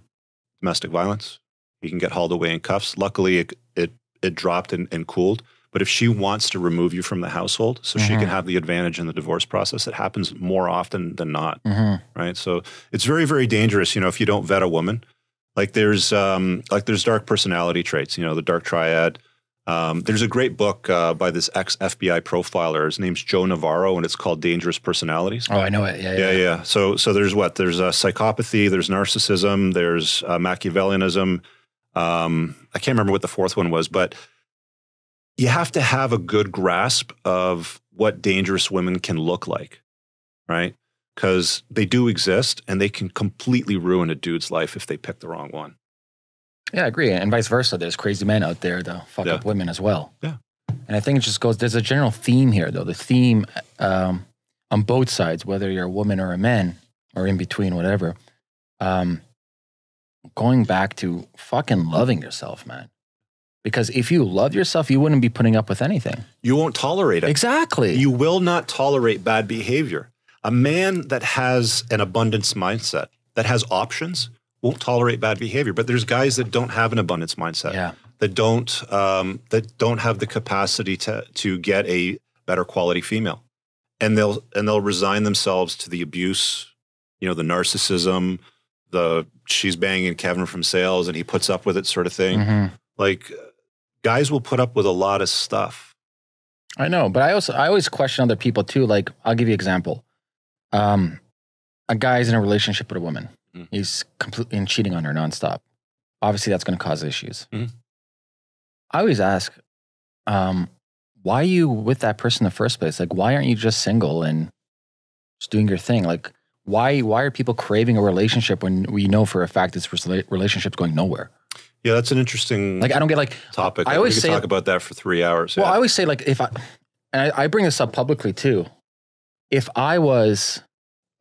domestic violence. He can get hauled away in cuffs. Luckily, it dropped and cooled. But if she wants to remove you from the household so she can have the advantage in the divorce process, it happens more often than not, right? So it's very, very dangerous, you know, if you don't vet a woman. Like there's dark personality traits, you know, the dark triad. There's a great book by this ex-FBI profiler. His name's Joe Navarro, and it's called Dangerous Personalities. Oh, I know it. Yeah. So there's what? There's psychopathy, there's narcissism, there's Machiavellianism. I can't remember what the fourth one was, but you have to have a good grasp of what dangerous women can look like, right? Because they do exist, and they can completely ruin a dude's life if they pick the wrong one. Yeah, I agree. And vice versa. There's crazy men out there that fuck up women as well. Yeah. And I think it just goes, there's a general theme here, though. The theme on both sides, whether you're a woman or a man or in between, whatever, going back to fucking loving yourself, man. Because if you love yourself, you wouldn't be putting up with anything. You won't tolerate it. Exactly. You will not tolerate bad behavior. A man that has an abundance mindset, that has options, won't tolerate bad behavior. But there's guys that don't have an abundance mindset, that don't have the capacity to get a better quality female, and they'll resign themselves to the abuse, you know, the narcissism, the she's banging Kevin from sales and he puts up with it sort of thing. Like, guys will put up with a lot of stuff. I know, but I always question other people too. Like, I'll give you an example. A guy's in a relationship with a woman. He's completely cheating on her nonstop. Obviously, that's going to cause issues. I always ask, why are you with that person in the first place? Like, why aren't you just single and just doing your thing? Like, why are people craving a relationship when we know for a fact this relationship's going nowhere? Yeah, that's an interesting Like, I don't get like topic. I always we could say, talk about that for 3 hours. well, yeah. I always say like and I bring this up publicly too. If I was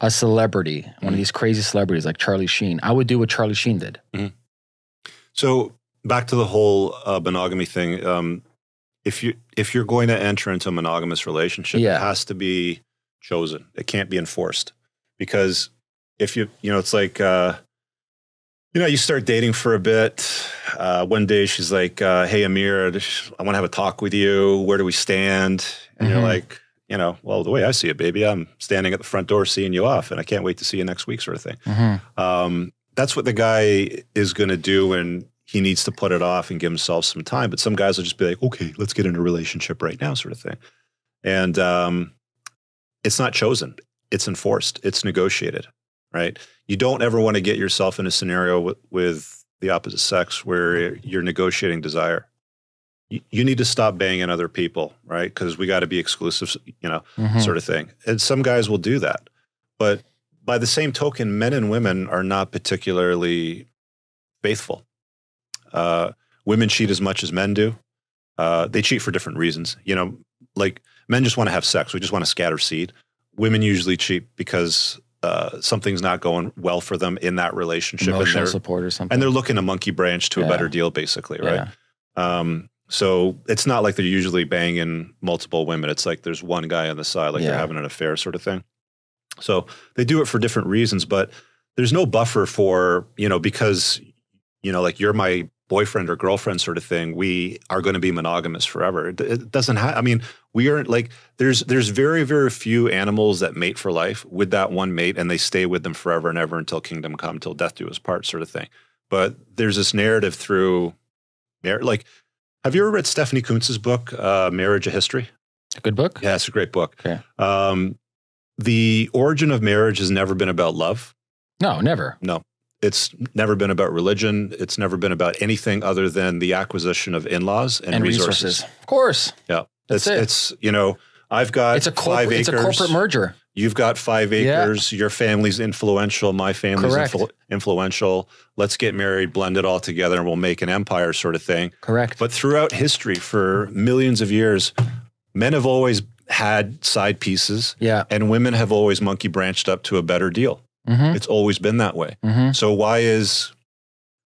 a celebrity, one of these crazy celebrities like Charlie Sheen, I would do what Charlie Sheen did. So back to the whole monogamy thing. If you're going to enter into a monogamous relationship, it has to be chosen. It can't be enforced, because if it's like, you start dating for a bit. One day she's like, "Hey, Ameer, I want to have a talk with you. Where do we stand?" And you're like, well, the way I see it, baby, I'm standing at the front door seeing you off, and I can't wait to see you next week, sort of thing. That's what the guy is going to do, and he needs to put it off and give himself some time. But some guys will just be like, "Okay, let's get into a relationship right now," sort of thing. And it's not chosen. It's enforced. It's negotiated, right? You don't ever want to get yourself in a scenario with the opposite sex where you're negotiating desire. You need to stop banging other people, right? Because we got to be exclusive, sort of thing. And some guys will do that. But by the same token, men and women are not particularly faithful. Women cheat as much as men do. They cheat for different reasons. Like men just want to have sex. We just want to scatter seed. Women usually cheat because something's not going well for them in that relationship. Emotional support or something. And they're looking to monkey branch to a better deal, basically, right? So it's not like they're usually banging multiple women. It's like there's one guy on the side, like they're having an affair, sort of thing. So they do it for different reasons, but there's no buffer for, because, like you're my boyfriend or girlfriend, sort of thing. We are going to be monogamous forever. It doesn't have, we aren't like, there's very, very few animals that mate for life with that one mate, and they stay with them forever and ever until kingdom come, till death do us part, sort of thing. But there's this narrative through, like, have you ever read Stephanie Kuntz's book, Marriage: A History? A good book? Yeah, it's a great book. Okay. The origin of marriage has never been about love. No, never. No. It's never been about religion. It's never been about anything other than the acquisition of in-laws and resources. Of course. Yeah. That's it's I've got 5 acres. It's a corporate merger. You've got 5 acres. Your family's influential. My family's influential. Let's get married, blend it all together, and we'll make an empire, sort of thing. Correct. But throughout history, for millions of years, men have always had side pieces. Yeah. And women have always monkey branched up to a better deal. It's always been that way. So why is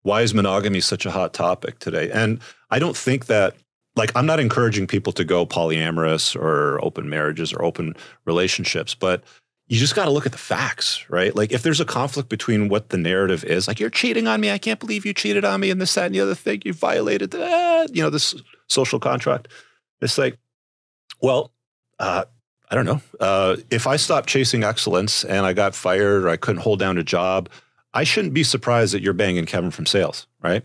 monogamy such a hot topic today? And I don't think that, like, I'm not encouraging people to go polyamorous or open marriages or open relationships, but you just got to look at the facts, right? Like, if there's a conflict between what the narrative is, like, you're cheating on me, I can't believe you cheated on me, and this, that, and the other thing, you violated this social contract. It's like, well, I don't know. If I stopped chasing excellence and I got fired or I couldn't hold down a job, I shouldn't be surprised that you're banging Kevin from sales, right?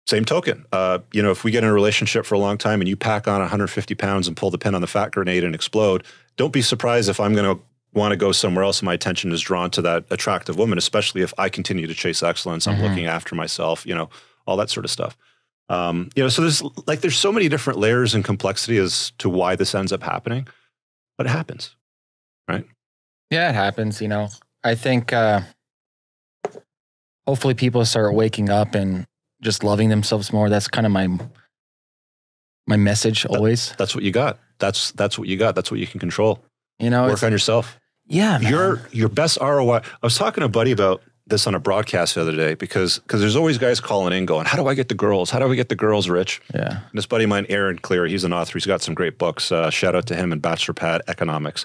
Same token. If we get in a relationship for a long time and you pack on 150 pounds and pull the pin on the fat grenade and explode, don't be surprised if I'm going to want to go somewhere else and my attention is drawn to that attractive woman, especially if I continue to chase excellence, I'm looking after myself, all that sort of stuff. So there's so many different layers and complexity as to why this ends up happening. But it happens, right? Yeah, it happens. I think hopefully people start waking up and just loving themselves more. That's kind of my message always. That's what you got. That's what you got. That's what you can control. Work on yourself. Yeah, man. Your best ROI. I was talking to a buddy about this on a broadcast the other day because there's always guys calling in going, how do I get the girls? How do I get the girls rich? Yeah. And this buddy of mine, Aaron Clear, he's an author. He's got some great books. Shout out to him and Bachelor Pad Economics.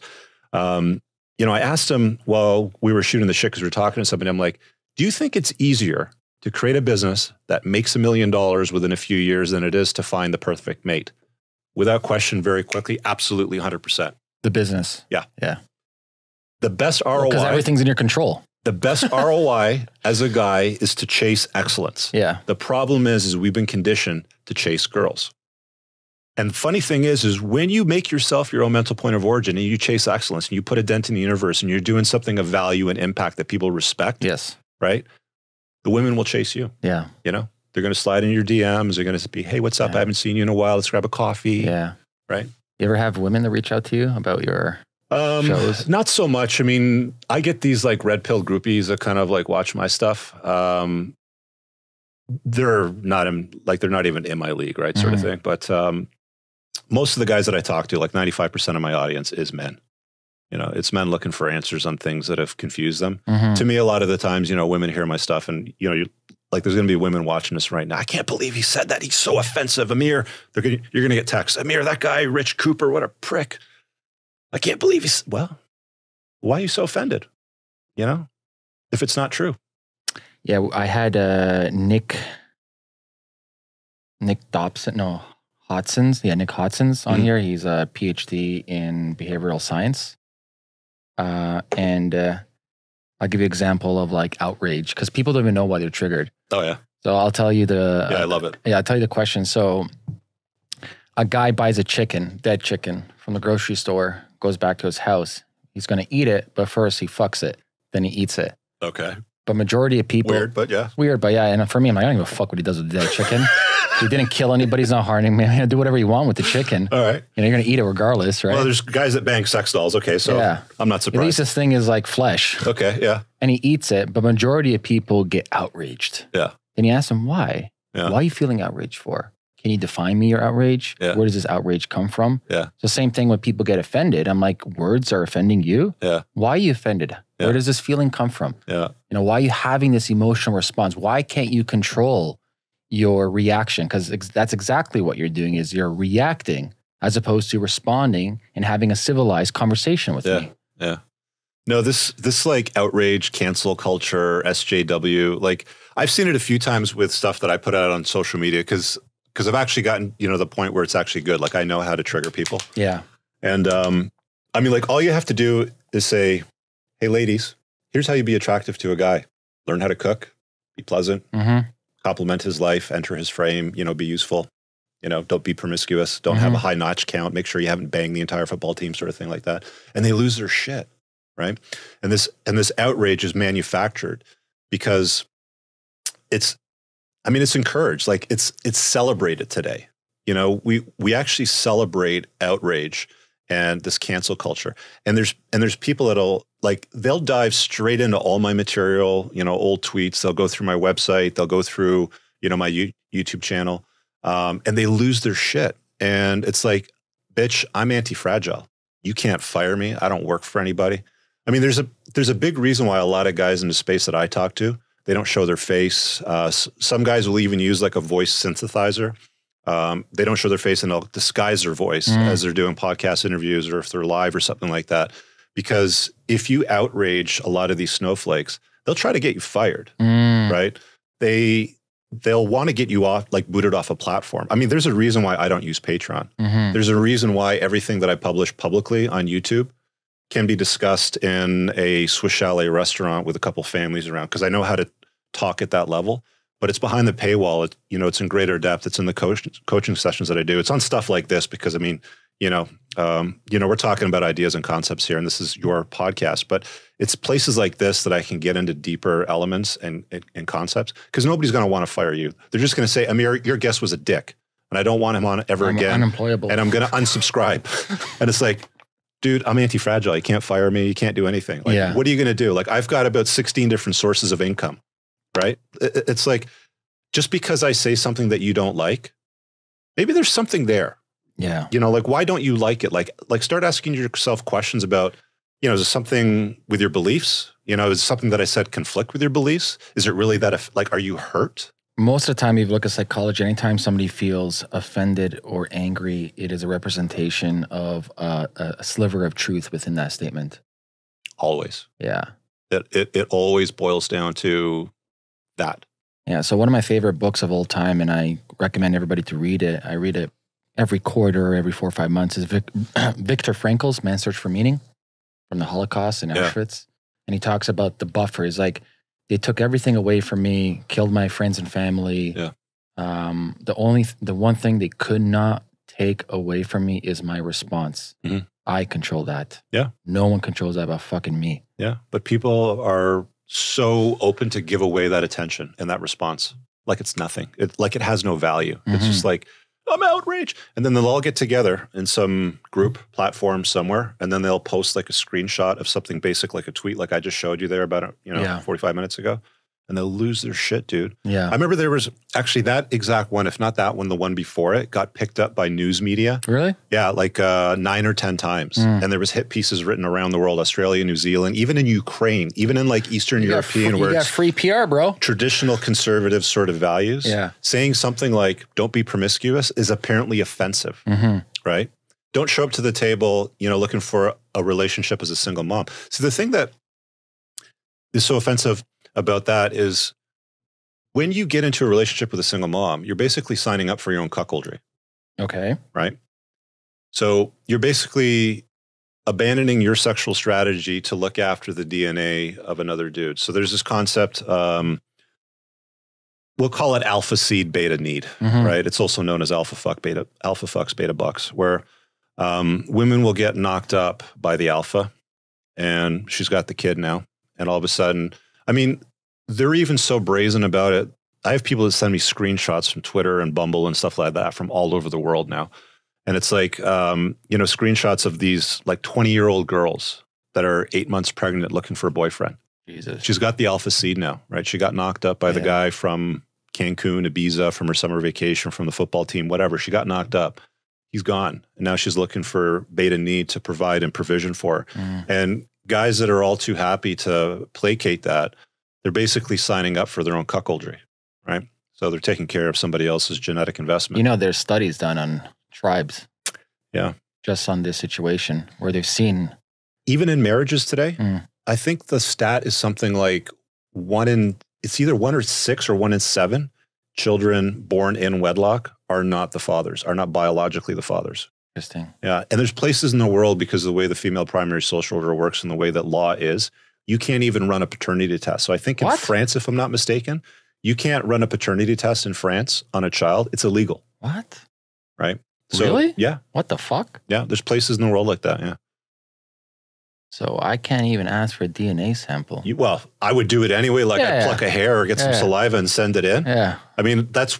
I asked him while we were shooting the shit because we were talking to somebody, I'm like, do you think it's easier to create a business that makes $1 million within a few years than it is to find the perfect mate? Without question, very quickly, absolutely 100%. The business. Yeah. Yeah. The best ROI. Because everything's in your control. The best ROI as a guy is to chase excellence. Yeah. The problem is we've been conditioned to chase girls. And the funny thing is when you make yourself your own mental point of origin and you chase excellence and you put a dent in the universe and you're doing something of value and impact that people respect. Yes. Right? The women will chase you. Yeah. They're going to slide in your DMs. They're going to be, hey, what's up? I haven't seen you in a while. Let's grab a coffee. Yeah. Right? You ever have women that reach out to you about your shows? Not so much. I get these like red pill groupies that kind of like watch my stuff. they're not even in my league, right? Sort of thing. But most of the guys that I talk to, like 95% of my audience is men. You know, it's men looking for answers on things that have confused them. To me, a lot of the times, you know, women hear my stuff and, you know, like there's going to be women watching this right now. I can't believe he said that. He's so offensive. Amir, you're going to get texts. Amir, that guy, Rich Cooper, what a prick. I can't believe well, why are you so offended? You know, if it's not true. Yeah, I had Nick Dobson, no, Hodson's. Yeah, Nick Hodson's on here. He's a PhD in behavioral science. And I'll give you an example of like outrage because people don't even know why they're triggered. Oh, yeah. So I'll tell you the... Yeah, I love it. Yeah, I'll tell you the question. So a guy buys a chicken, dead chicken, from the grocery store, goes back to his house. He's going to eat it, but first he fucks it. Then he eats it. Okay. But majority of people... Weird, but yeah. Weird, but yeah. And for me, I'm like, I don't give a fuck what he does with the dead chicken. He didn't kill anybody. He's not harming me. I'm going to do whatever you want with the chicken. All right. You know, you're going to eat it regardless, right? Well, there's guys that bang sex dolls. Okay, so yeah. I'm not surprised. At least this thing is like flesh. Okay, yeah. And he eats it, but majority of people get outraged. Yeah. And you ask him, why? Yeah. Why are you feeling outraged for? Can you define me your outrage? Yeah. Where does this outrage come from? Yeah. So same thing when people get offended. I'm like, words are offending you? Yeah. Why are you offended? Yeah. Where does this feeling come from? Yeah. You know, why are you having this emotional response? Why can't you control your reaction? Because that's exactly what you're doing is you're reacting as opposed to responding and having a civilized conversation with me. Yeah. No, this like outrage, cancel culture, SJW, like I've seen it a few times with stuff that I put out on social media because I've actually gotten, you know, the point where it's actually good. Like I know how to trigger people. Yeah. And I mean, like all you have to do is say, hey, ladies, here's how you be attractive to a guy. Learn how to cook, be pleasant, compliment his life, enter his frame, you know, be useful, you know, don't be promiscuous, don't have a high notch count, make sure you haven't banged the entire football team sort of thing like that. And they lose their shit, right? And this outrage is manufactured because it's encouraged, like it's celebrated today. You know, we actually celebrate outrage and this cancel culture. And there's people they'll dive straight into all my material, you know, old tweets. They'll go through my website. They'll go through, you know, my YouTube channel, and they lose their shit. And it's like, bitch, I'm anti-fragile. You can't fire me. I don't work for anybody. I mean, there's a big reason why a lot of guys in the space that I talk to, they don't show their face. Some guys will even use like a voice synthesizer. They don't show their face and they'll disguise their voice as they're doing podcast interviews or if they're live or something like that. Because if you outrage a lot of these snowflakes, they'll try to get you fired, right? They'll want to get you off, like booted off a platform. I mean, there's a reason why I don't use Patreon. There's a reason why everything that I publish publicly on YouTube can be discussed in a Swiss chalet restaurant with a couple families around because I know how to talk at that level. But it's behind the paywall. It's in greater depth. It's in the coaching sessions that I do. It's on stuff like this because I mean, we're talking about ideas and concepts here, and this is your podcast. But it's places like this that I can get into deeper elements and concepts because nobody's going to want to fire you. They're just going to say, Amir, your guest was a dick, and I don't want him on ever again. Unemployable, and I'm going to unsubscribe. And it's like, dude, I'm anti-fragile. You can't fire me. You can't do anything. Like, what are you going to do? Like, I've got about 16 different sources of income. Right? It's like, just because I say something that you don't like, maybe there's something there. Yeah. You know, like, why don't you like it? Like start asking yourself questions about, you know, is it something with your beliefs? You know, is something that I said conflict with your beliefs? Is it really that, like, are you hurt? Most of the time, if you look at psychology, anytime somebody feels offended or angry, it is a representation of a sliver of truth within that statement. Always. Yeah. It always boils down to that. Yeah. So one of my favorite books of all time, and I recommend everybody to read it. I read it every quarter, every 4 or 5 months, is Viktor Frankl's Man's Search for Meaning from the Holocaust in Auschwitz. And he talks about the buffer. He's like, they took everything away from me, killed my friends and family. Yeah. The one thing they could not take away from me is my response. I control that. Yeah. No one controls that but fucking me. Yeah. But people are so open to give away that attention and that response like it's nothing. Like it has no value. It's just like, I'm outraged. And then they'll all get together in some group platform somewhere, and then they'll post like a screenshot of something basic like a tweet like I just showed you there about 45 minutes ago. and they'll lose their shit, dude. Yeah. I remember there was actually that exact one, if not that one, the one before it got picked up by news media. Really? Yeah, like 9 or 10 times. And there was hit pieces written around the world, Australia, New Zealand, even in Ukraine, even in like Eastern European where you got free PR, bro. Traditional conservative sort of values. Yeah. Saying something like, don't be promiscuous is apparently offensive, right? Don't show up to the table, you know, looking for a relationship as a single mom. So the thing that is so offensive about that is when you get into a relationship with a single mom, you're basically signing up for your own cuckoldry. Okay. Right? So you're basically abandoning your sexual strategy to look after the DNA of another dude. So there's this concept, we'll call it alpha seed, beta need, right? It's also known as alpha fucks, beta bucks, where women will get knocked up by the alpha and she's got the kid now. And all of a sudden, I mean, they're even so brazen about it. I have people that send me screenshots from Twitter and Bumble and stuff like that from all over the world now. And it's like, you know, screenshots of these like 20-year-old girls that are 8 months pregnant looking for a boyfriend. Jesus. She's got the alpha seed now, right? She got knocked up by the guy from Cancun, Ibiza, from her summer vacation, from the football team, whatever. She got knocked up. He's gone. And now she's looking for beta need to provide and provision for her. And guys that are all too happy to placate that, they're basically signing up for their own cuckoldry, right? So they're taking care of somebody else's genetic investment. You know, there's studies done on tribes. Yeah. Just on this situation where they've seen. Even in marriages today, I think the stat is something like it's either 1 or 6 or 1 in 7 children born in wedlock are not the fathers, are not biologically the fathers. Interesting. Yeah. And there's places in the world, because of the way the female primary social order works and the way that law is, you can't even run a paternity test. So I think in France, if I'm not mistaken, you can't run a paternity test in France on a child. It's illegal. What? Right? So, really? Yeah. What the fuck? Yeah. There's places in the world like that. Yeah. So I can't even ask for a DNA sample. Well, I would do it anyway. Like I'd pluck a hair or get some saliva and send it in. Yeah. I mean, that's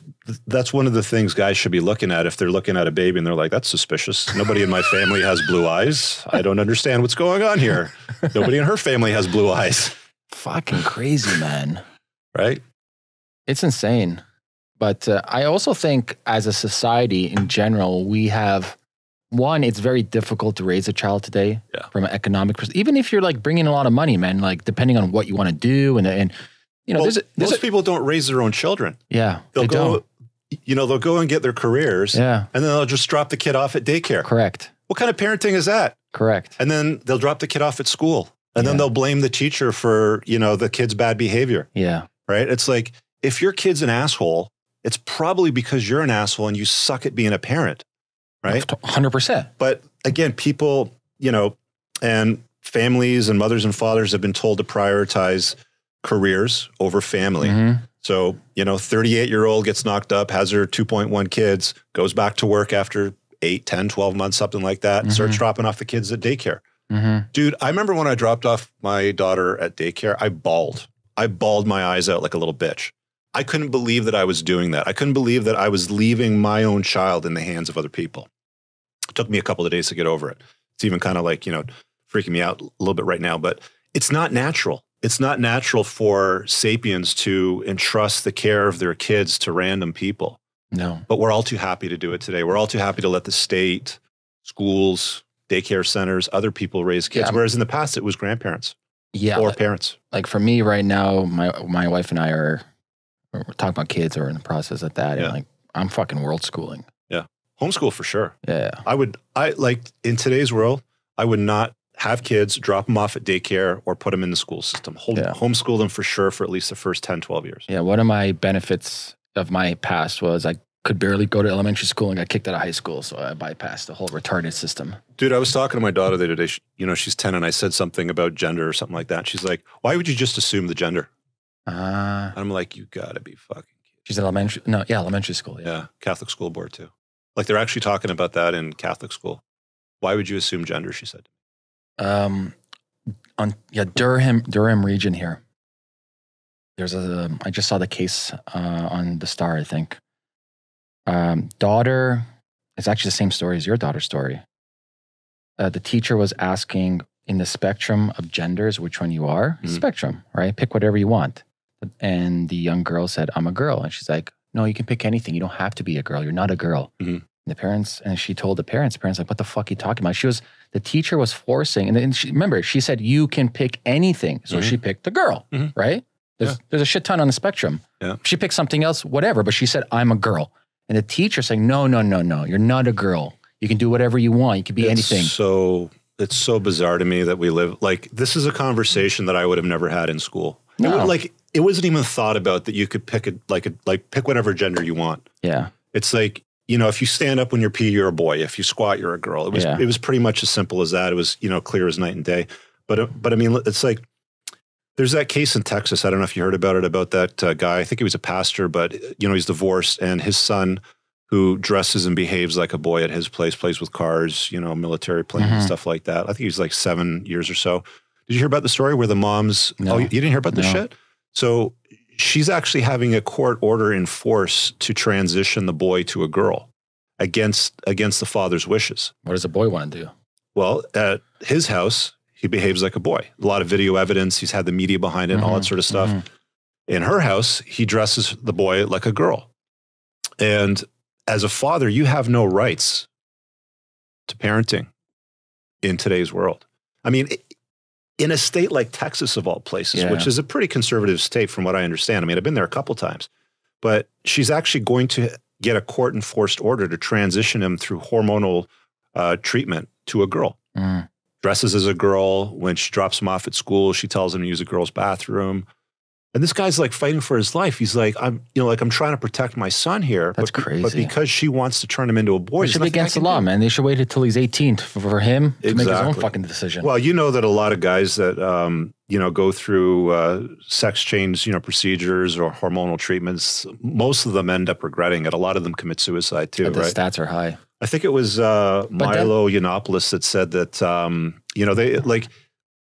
one of the things guys should be looking at if they're looking at a baby and they're like, that's suspicious. Nobody in my family has blue eyes. I don't understand what's going on here. Nobody in her family has blue eyes. Fucking crazy, man. Right? It's insane. But I also think as a society in general, we have, one, it's very difficult to raise a child today from an economic perspective. Even if you're like bringing a lot of money, man, like depending on what you want to do. And you know, most people don't raise their own children. Yeah. They'll go, you know, they'll go and get their careers. Yeah. And then they'll just drop the kid off at daycare. Correct. What kind of parenting is that? Correct. And then they'll drop the kid off at school. And then they'll blame the teacher for, you know, the kid's bad behavior. Yeah. Right? It's like, if your kid's an asshole, it's probably because you're an asshole and you suck at being a parent. Right? 100%. But again, people, you know, and families and mothers and fathers have been told to prioritize careers over family. So, you know, 38-year-old gets knocked up, has her 2.1 kids, goes back to work after 8, 10, 12 months, something like that, and starts dropping off the kids at daycare. Dude, I remember when I dropped off my daughter at daycare, I bawled. I bawled my eyes out like a little bitch. I couldn't believe that I was doing that. I couldn't believe that I was leaving my own child in the hands of other people. It took me a couple of days to get over it. It's even kind of like, you know, freaking me out a little bit right now, but it's not natural. It's not natural for sapiens to entrust the care of their kids to random people. No. But we're all too happy to do it today. We're all too happy to let the state, schools, daycare centers, other people raise kids. Whereas in the past, it was grandparents or parents. Like for me right now, my wife and I we're talking about kids or in the process of that. And like, I'm fucking world schooling. Yeah. Homeschool for sure. Yeah. I like in today's world, I would not have kids, drop them off at daycare or put them in the school system. Homeschool them for sure for at least the first 10, 12 years. Yeah. One of my benefits of my past was I could barely go to elementary school and got kicked out of high school. So I bypassed the whole retarded system. Dude, I was talking to my daughter the other day. You know, she's 10 and I said something about gender or something like that. She's like, why would you just assume the gender? And I'm like, you gotta be fucking kidding. She's in elementary school. Yeah, Catholic school board too. Like they're actually talking about that in Catholic school. Why would you assume gender? She said. Durham region here. There's I just saw the case on the Star, I think. Daughter, it's actually the same story as your daughter's story. The teacher was asking in the spectrum of genders which one you are. Spectrum, right? Pick whatever you want. And the young girl said, I'm a girl. And she's like, no, you can pick anything. You don't have to be a girl. You're not a girl. And the parents, and she told the parents like, what the fuck are you talking about? The teacher was forcing, and she, remember, she said, you can pick anything. So she picked the girl, right? There's a shit ton on the spectrum. She picked something else, whatever, but she said, I'm a girl. And the teacher saying, no, you're not a girl. You can do whatever you want. You can be anything. So it's so bizarre to me that we live, like, this is a conversation that I would have never had in school. No. It wasn't even thought about that you could pick pick whatever gender you want. Yeah. It's like, you know, if you stand up when you're pee, you're a boy. If you squat, you're a girl. It was pretty much as simple as that. It was, you know, clear as night and day. But I mean, it's like, there's that case in Texas. I don't know if you heard about it, about that guy. I think he was a pastor, but, you know, he's divorced, and his son, who dresses and behaves like a boy at his place, plays with cars, you know, military planes and stuff like that. I think he's like 7 years or so. Did you hear about the story where the mom's, oh, you didn't hear about this shit? So she's actually having a court order in force to transition the boy to a girl against the father's wishes. What does a boy want to do? Well, at his house, he behaves like a boy. A lot of video evidence. He's had the media behind it and all that sort of stuff. In her house, he dresses the boy like a girl. And as a father, you have no rights to parenting in today's world. I mean, in a state like Texas, of all places, which is a pretty conservative state from what I understand. I mean, I've been there a couple times, but she's actually going to get a court-enforced order to transition him through hormonal treatment to a girl. Dresses as a girl. When she drops him off at school, she tells him to use a girl's bathroom. And this guy's like fighting for his life. He's like, I'm trying to protect my son here. That's crazy. But because she wants to turn him into a boy, it should be against the law, man. They should wait until he's 18 for him to make his own fucking decision. Well, you know that a lot of guys that go through sex change, procedures or hormonal treatments, most of them end up regretting it. A lot of them commit suicide too. The stats are high. I think it was Milo Yiannopoulos that said that they like.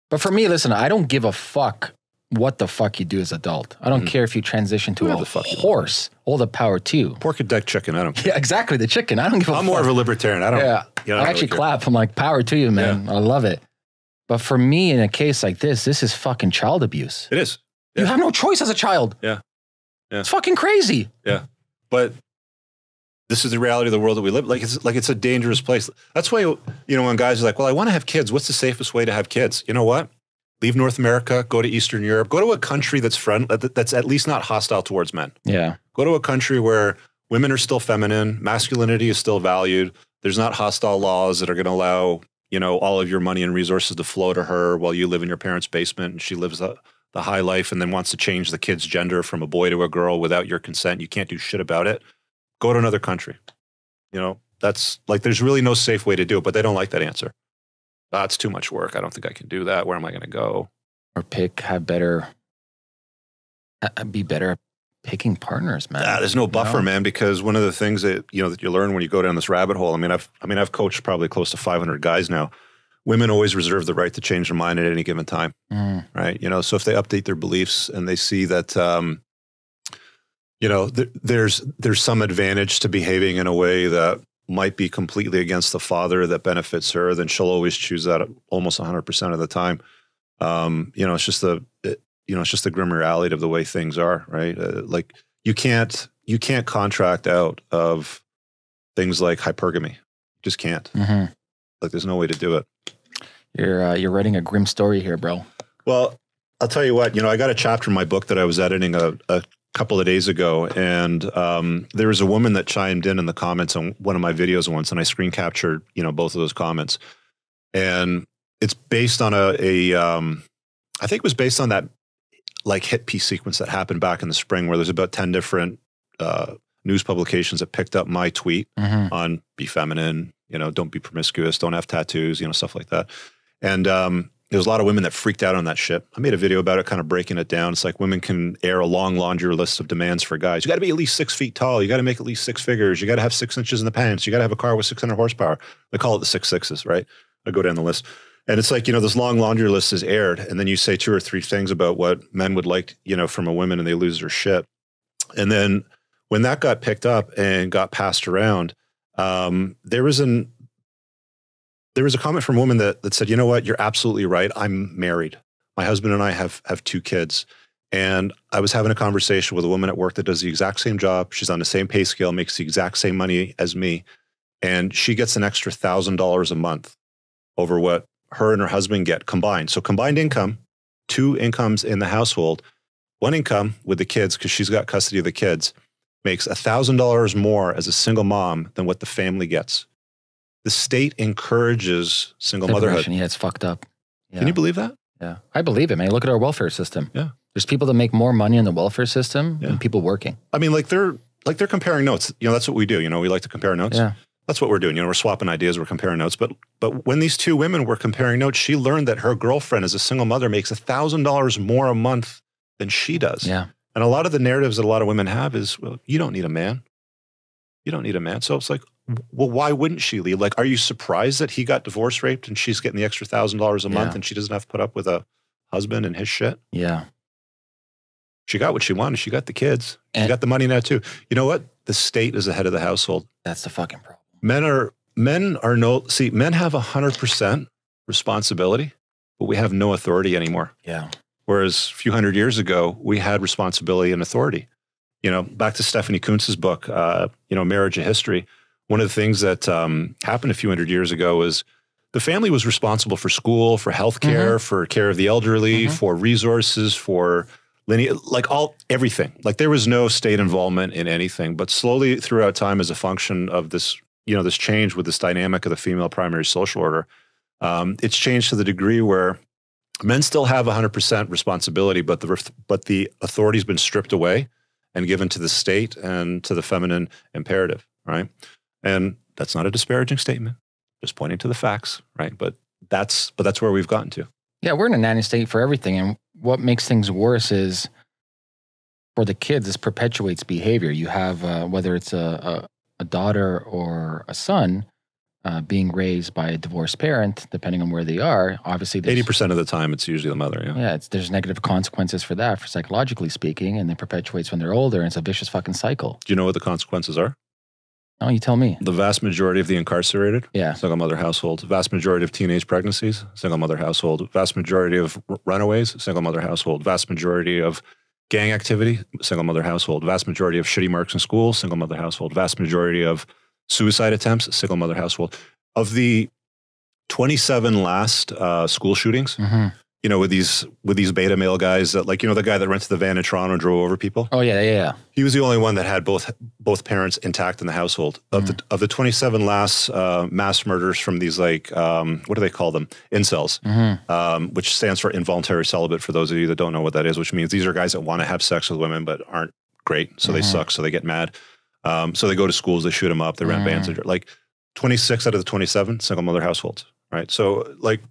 But for me, listen, I don't give a fuck what the fuck you do as adult. I don't care if you transition to a horse. All the power to you. Pork a deck chicken. I don't care. Yeah, exactly. The chicken. I don't give a fuck. I'm more of a libertarian. I don't. Yeah. I actually clap. I'm like, power to you, man. I love it. But for me, in a case like this is fucking child abuse. It is. Yeah. You have no choice as a child. Yeah. It's fucking crazy. Yeah. But this is the reality of the world that we live. It's a dangerous place. That's why, when guys are like, well, I want to have kids. What's the safest way to have kids? You know what? Leave North America, go to Eastern Europe, go to a country that's at least not hostile towards men. Yeah. Go to a country where women are still feminine, masculinity is still valued. There's not hostile laws that are going to allow, all of your money and resources to flow to her while you live in your parents' basement and she lives the high life and then wants to change the kid's gender from a boy to a girl without your consent. You can't do shit about it. Go to another country. That's like, there's really no safe way to do it, but they don't like that answer. That's too much work. I don't think I can do that. Where am I going to go? Or be better at picking partners, man. There's no buffer, man, because one of the things that, that you learn when you go down this rabbit hole, I've coached probably close to 500 guys now. Women always reserve the right to change their mind at any given time, right? So if they update their beliefs and they see that, there's some advantage to behaving in a way that might be completely against the father that benefits her, then she'll always choose that almost 100% of the time. It's just the grim reality of the way things are, right? Like you can't contract out of things like hypergamy. You just can't. Like there's no way to do it. You're writing a grim story here, bro. Well, I'll tell you what, I got a chapter in my book that I was editing a couple of days ago, and there was a woman that chimed in the comments on one of my videos once, and I screen captured, both of those comments. And it's based on I think it was based on that like hit piece sequence that happened back in the spring where there's about 10 different news publications that picked up my tweet on be feminine, don't be promiscuous, don't have tattoos, stuff like that. And there's a lot of women that freaked out on that shit. I made a video about it, kind of breaking it down. It's like women can air a long laundry list of demands for guys. You got to be at least 6 feet tall. You got to make at least 6 figures. You got to have 6 inches in the pants. You got to have a car with 600 horsepower. They call it the 6 sixes, right? I go down the list. And it's like, this long laundry list is aired. And then you say 2 or 3 things about what men would like, from a woman, and they lose their shit. And then when that got picked up and got passed around, there was a comment from a woman that said, you know what, you're absolutely right. I'm married. My husband and I have 2 kids. And I was having a conversation with a woman at work that does the exact same job. She's on the same pay scale, makes the exact same money as me. And she gets an extra $1,000 a month over what her and her husband get combined. So combined income, 2 incomes in the household, 1 income with the kids, because she's got custody of the kids, makes $1,000 more as a single mom than what the family gets. The state encourages single motherhood. Yeah, it's fucked up. Yeah. Can you believe that? Yeah, I believe it, man. Look at our welfare system. Yeah. There's people that make more money in the welfare system than people working. I mean, like they're comparing notes. You know, that's what we do. You know, we like to compare notes. Yeah. That's what we're doing. You know, we're swapping ideas, we're comparing notes. But when these 2 women were comparing notes, she learned that her girlfriend as a single mother makes $1,000 more a month than she does. Yeah. And a lot of the narratives that a lot of women have is, well, you don't need a man. You don't need a man. So it's like, well, why wouldn't she leave? Like, are you surprised that he got divorce raped and she's getting the extra $1,000 a month and she doesn't have to put up with a husband and his shit? Yeah. She got what she wanted. She got the kids. She got the money now too. You know what? The state is the head of the household. That's the fucking problem. Men have 100% responsibility, but we have no authority anymore. Yeah. Whereas a few hundred years ago, we had responsibility and authority. You know, back to Stephanie Kuntz's book, you know, Marriage, a History. One of the things that happened a few hundred years ago is the family was responsible for school, for healthcare, for care of the elderly, for resources, for lineage, like everything. Like there was no state involvement in anything. But slowly throughout time, as a function of this, you know, this change with this dynamic of the female primary social order, it's changed to the degree where men still have 100% responsibility, but the authority's been stripped away and given to the state and to the feminine imperative, right? And that's not a disparaging statement, just pointing to the facts, right? But that's where we've gotten to. Yeah, we're in a nanny state for everything. And what makes things worse is for the kids, this perpetuates behavior. You have, whether it's a daughter or a son being raised by a divorced parent, depending on where they are, obviously 80% of the time, it's usually the mother, yeah. There's negative consequences for that, for psychologically speaking, and it perpetuates when they're older, and it's a vicious fucking cycle. Do you know what the consequences are? Oh, you tell me. The vast majority of the incarcerated, single mother households. Vast majority of teenage pregnancies, single mother household. Vast majority of runaways, single mother household. Vast majority of gang activity, single mother household. Vast majority of shitty marks in school, single mother household. Vast majority of suicide attempts, single mother household. Of the 27 last school shootings, you know, with these beta male guys that, like, you know, the guy that rented the van in Toronto and drove over people. Oh yeah. He was the only one that had both parents intact in the household. Of the 27 last mass murders from these, like, what do they call them? Incels, which stands for involuntary celibate, for those of you that don't know what that is, which means these are guys that want to have sex with women but aren't great, so they suck, so they get mad. So they go to schools, they shoot them up, they rent vans, like 26 out of the 27 single mother households, right? So, like,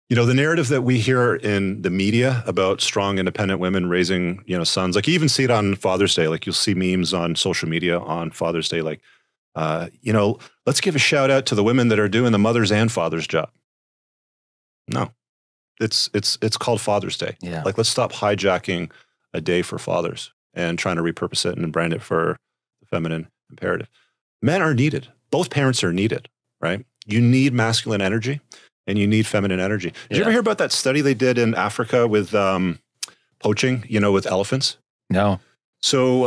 you know, the narrative that we hear in the media about strong, independent women raising, you know, sons, like you even see it on Father's Day. Like you'll see memes on social media on Father's Day, like, you know, let's give a shout out to the women that are doing the mother's and father's job. No, it's called Father's Day. Yeah. Like, let's stop hijacking a day for fathers and trying to repurpose it and brand it for the feminine imperative. Men are needed. Both parents are needed, right? You need masculine energy and you need feminine energy. Did you ever hear about that study they did in Africa with poaching, you know, with elephants? No. So,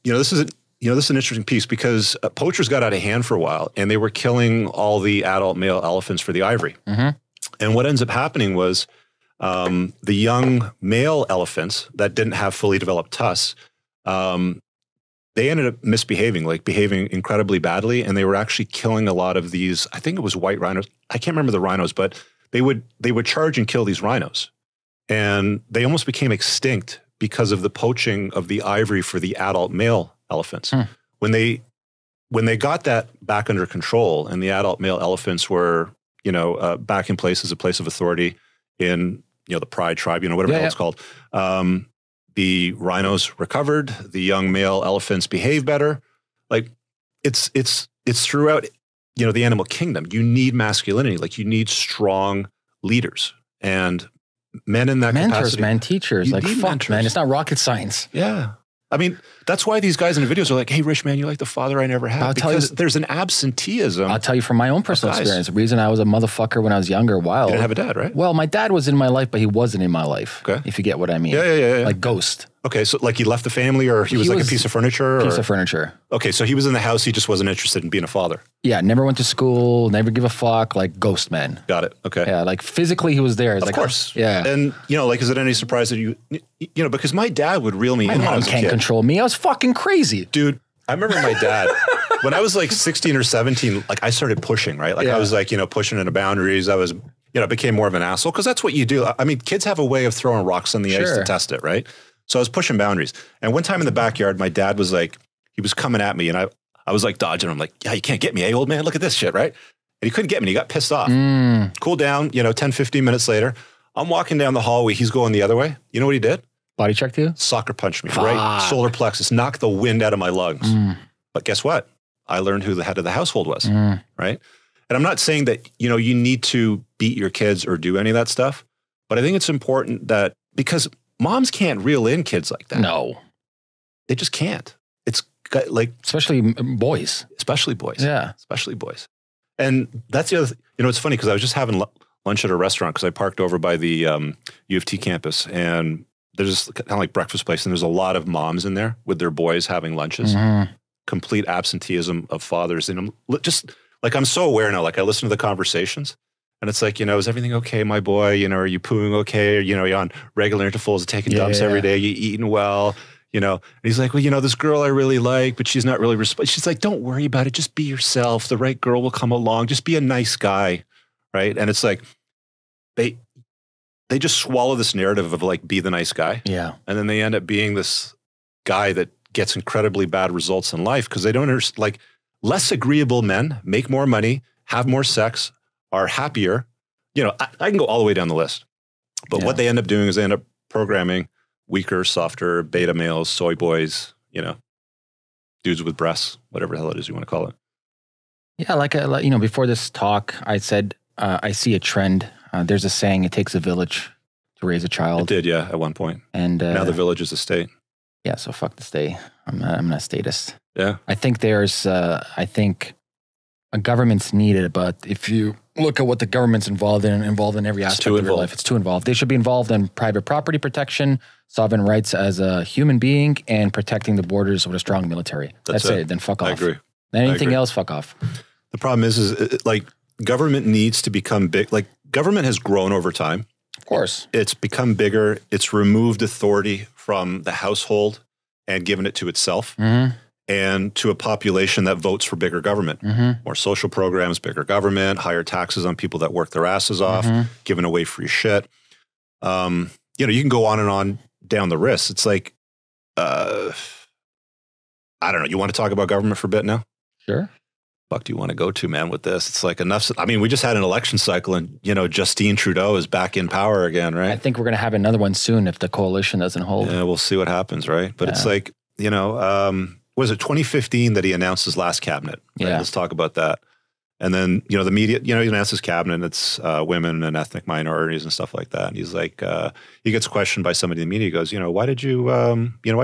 you know, this is an interesting piece because poachers got out of hand for a while and they were killing all the adult male elephants for the ivory. And what ends up happening was the young male elephants that didn't have fully developed tusks, they ended up misbehaving, like behaving incredibly badly. And they were actually killing a lot of these, I think it was white rhinos. I can't remember the rhinos, but they would charge and kill these rhinos. And they almost became extinct because of the poaching of the ivory for the adult male elephants. When they got that back under control and the adult male elephants were, you know, back in place as a place of authority in, you know, the pride tribe, you know, whatever it's called, the rhinos recovered, the young male elephants behave better. Like it's throughout, you know, the animal kingdom. You need masculinity. Like you need strong leaders and men in that mentors, capacity. man, teachers. Like fuck, mentors. Man, it's not rocket science. Yeah. I mean, that's why these guys in the videos are like, hey, Rich, man, you're like the father I never had. Because there's an absenteeism. I'll tell you from my own personal experience. The reason I was a motherfucker when I was younger, wild. You didn't have a dad, right? Well, my dad was in my life, but he wasn't in my life. Okay. If you get what I mean. Yeah. Like ghost. Okay, so like he left the family, or he was like a piece of furniture? Piece of furniture. Okay, so he was in the house, he just wasn't interested in being a father. Yeah, never went to school, never give a fuck, like ghost man. Got it, okay. Yeah, like physically he was there. Of like, course. Yeah. And, you know, like, is it any surprise that you know, because my dad would reel me in. My mom can't control me. I was fucking crazy. Dude, I remember my dad, when I was like 16 or 17, like I started pushing, right? Like I was like, you know, pushing into boundaries. I was, you know, became more of an asshole because that's what you do. I mean, kids have a way of throwing rocks on the ice to test it, right? So I was pushing boundaries. And one time in the backyard, my dad was like, he was coming at me and I was like dodging him. I'm like, yeah, you can't get me, old man? Look at this shit, right? And he couldn't get me. He got pissed off. Cool down, you know, 10, 15 minutes later, I'm walking down the hallway. He's going the other way. You know what he did? Body checked you? Soccer punched me, right? Solar plexus, knocked the wind out of my lungs. But guess what? I learned who the head of the household was, right? And I'm not saying that, you know, you need to beat your kids or do any of that stuff, but I think it's important that, because moms can't reel in kids like that. No. They just can't. It's like... Especially boys. Especially boys. Yeah. Especially boys. And that's the other thing. You know, it's funny because I was just having lunch at a restaurant because I parked over by the U of T campus, and there's this kind of like breakfast place, and there's a lot of moms in there with their boys having lunches. Complete absenteeism of fathers. And I'm just like, I'm so aware now, like I listen to the conversations and it's like, you know, is everything okay, my boy? You know, are you pooing okay? Or, you know, you're on regular intervals, taking dumps every day, you eating well, you know? And he's like, well, you know, this girl I really like, but she's not really she's like, don't worry about it. Just be yourself. The right girl will come along. Just be a nice guy. Right. And it's like, they just swallow this narrative of like, be the nice guy. Yeah. And then they end up being this guy that gets incredibly bad results in life because they don't understand, like, less agreeable men make more money, have more sex, are happier. You know, I can go all the way down the list. But what they end up doing is they end up programming weaker, softer, beta males, soy boys, you know, dudes with breasts, whatever the hell it is you want to call it. Yeah, like you know, before this talk, I said, I see a trend. There's a saying, it takes a village to raise a child. It did, yeah, at one point. And now the village is a state. Yeah, so fuck the state. I'm not a statist. Yeah. I think I think a government's needed, but if you look at what the government's involved in every aspect of your life, it's too involved. They should be involved in private property protection, sovereign rights as a human being, and protecting the borders with a strong military. That's it. Then fuck off. I agree. Anything else, fuck off. The problem is like government needs to become big. Like government has grown over time. Of course. It's become bigger. It's removed authority from the household and given it to itself and to a population that votes for bigger government. More social programs, bigger government, higher taxes on people that work their asses off, giving away free shit. You know, you can go on and on down the list. It's like, I don't know. You want to talk about government for a bit now? Sure. Fuck do you want to go to, man, with this? It's like enough. I mean, we just had an election cycle and, you know, Justine Trudeau is back in power again, right? I think we're going to have another one soon if the coalition doesn't hold. Yeah, we'll see what happens, right? But it's like, you know, was it 2015 that he announced his last cabinet? Right? Let's talk about that. And then, you know, the media, you know, he announced his cabinet, it's women and ethnic minorities and stuff like that. And he's like, he gets questioned by somebody in the media. He goes, you know, why'd you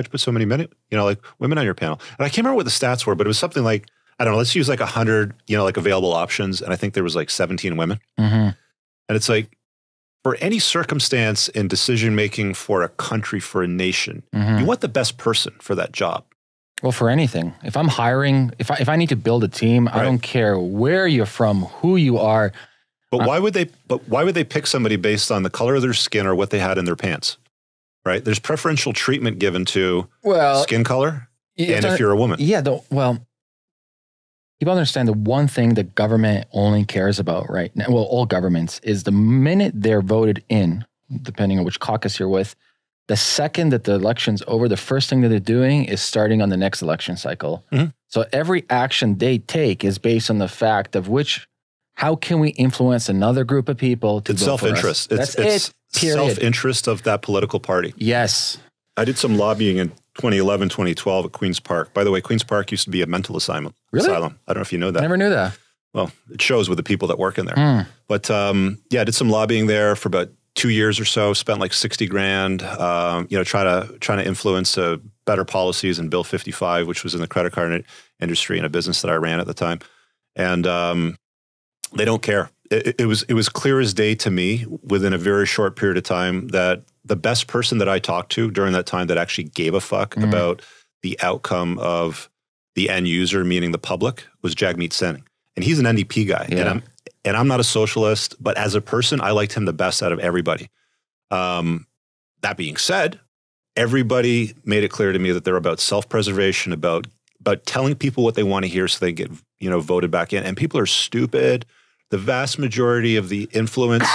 put so many like women on your panel? And I can't remember what the stats were, but it was something like, I don't know, let's use like 100, you know, like available options. And I think there was like 17 women. And it's like, for any circumstance in decision-making for a country, for a nation, you want the best person for that job. Well, for anything. If I'm hiring, if I need to build a team, I don't care where you're from, who you are. But why would they pick somebody based on the color of their skin or what they had in their pants? Right? There's preferential treatment given to skin color and if you're a woman. Yeah, well, people understand the one thing the government only cares about right now, well, all governments, is the minute they're voted in, depending on which caucus you're with, the second that the election's over, the first thing that they're doing is starting on the next election cycle. So every action they take is based on the fact of how can we influence another group of people to vote for us? Self-interest. It's self-interest of that political party. Yes. I did some lobbying in 2011, 2012 at Queen's Park. By the way, Queen's Park used to be a mental asylum. Really? I don't know if you know that. I never knew that. Well, it shows with the people that work in there. But yeah, I did some lobbying there for about 2 years or so, spent like 60 grand, you know, trying to influence a better policies in Bill 55, which was in the credit card industry in a business that I ran at the time. And they don't care. It was clear as day to me within a very short period of time that the best person that I talked to during that time that actually gave a fuck about the outcome of the end user, meaning the public, was Jagmeet Singh. And he's an NDP guy. Yeah. And I'm not a socialist, but as a person, I liked him the best out of everybody. That being said, everybody made it clear to me that they're about self-preservation, about telling people what they want to hear so they get, voted back in. And people are stupid. The vast majority of the influence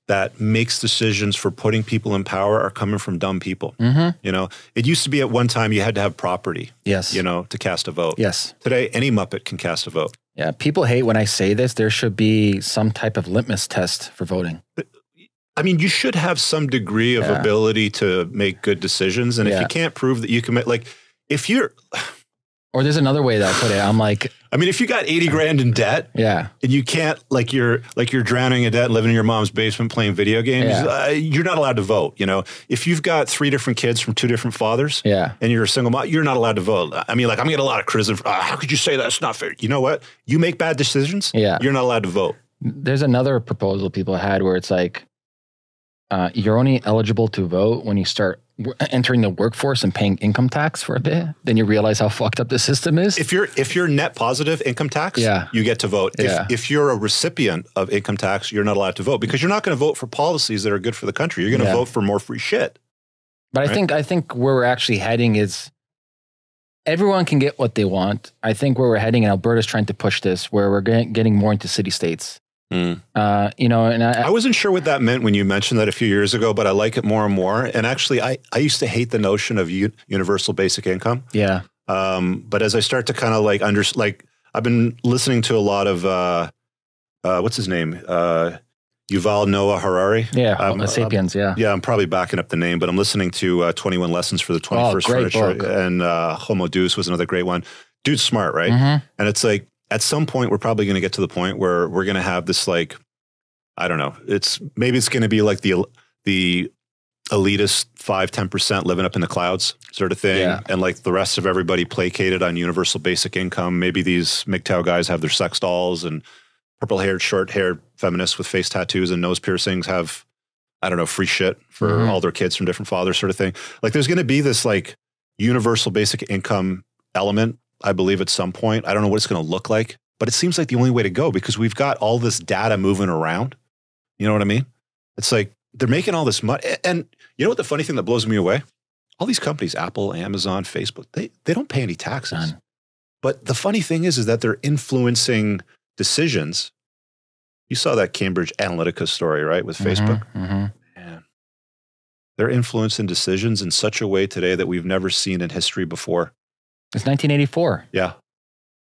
that makes decisions for putting people in power are coming from dumb people. It used to be at one time you had to have property, yes, to cast a vote. Yes. Today, any Muppet can cast a vote. Yeah. People hate when I say this. There should be some type of litmus test for voting. I mean, you should have some degree of ability to make good decisions. And if you can't prove that you can make, like, if you're... Or there's another way that I put it. I'm like... I mean, if you got 80 grand in debt, and you can't, you're drowning in debt and living in your mom's basement playing video games, you're not allowed to vote. If you've got 3 different kids from 2 different fathers, and you're a single mom, you're not allowed to vote. I mean, I'm getting a lot of criticism. How could you say that's not fair? You know what? You make bad decisions. You're not allowed to vote. There's another proposal people had where it's like, you're only eligible to vote when you start entering the workforce and paying income tax for a bit. Then you realize how fucked up the system is. If you're net positive income tax, you get to vote. If you're a recipient of income tax, you're not allowed to vote because you're not going to vote for policies that are good for the country. You're going to vote for more free shit. But right? I think where we're actually heading is everyone can get what they want. I think where we're heading, and Alberta's trying to push this, where we're getting more into city states. And I wasn't sure what that meant when you mentioned that a few years ago, but I like it more and more. And actually, I used to hate the notion of universal basic income. Yeah. But as I start to kind of I've been listening to a lot of, what's his name? Yuval Noah Harari. Yeah. Sapiens. Yeah. I'm probably backing up the name, but I'm listening to 21 Lessons for the 21st Century. And Homo Deus was another great one. Dude's smart, right? And it's like, at some point, we're probably going to get to the point where we're going to have this, I don't know. Maybe it's going to be like the elitist 5-10% living up in the clouds sort of thing. And the rest of everybody placated on universal basic income. Maybe these MGTOW guys have their sex dolls and purple-haired, short-haired feminists with face tattoos and nose piercings have, I don't know, free shit for all their kids from different fathers sort of thing. There's going to be this universal basic income element, I believe, at some point. I don't know what it's going to look like, but it seems like the only way to go because we've got all this data moving around. You know what I mean? It's like they're making all this money. And you know what the funny thing that blows me away? All these companies, Apple, Amazon, Facebook, they don't pay any taxes. But the funny thing is that they're influencing decisions. You saw that Cambridge Analytica story, right, with Facebook? Man, they're influencing decisions in such a way today that we've never seen in history before. It's 1984. Yeah.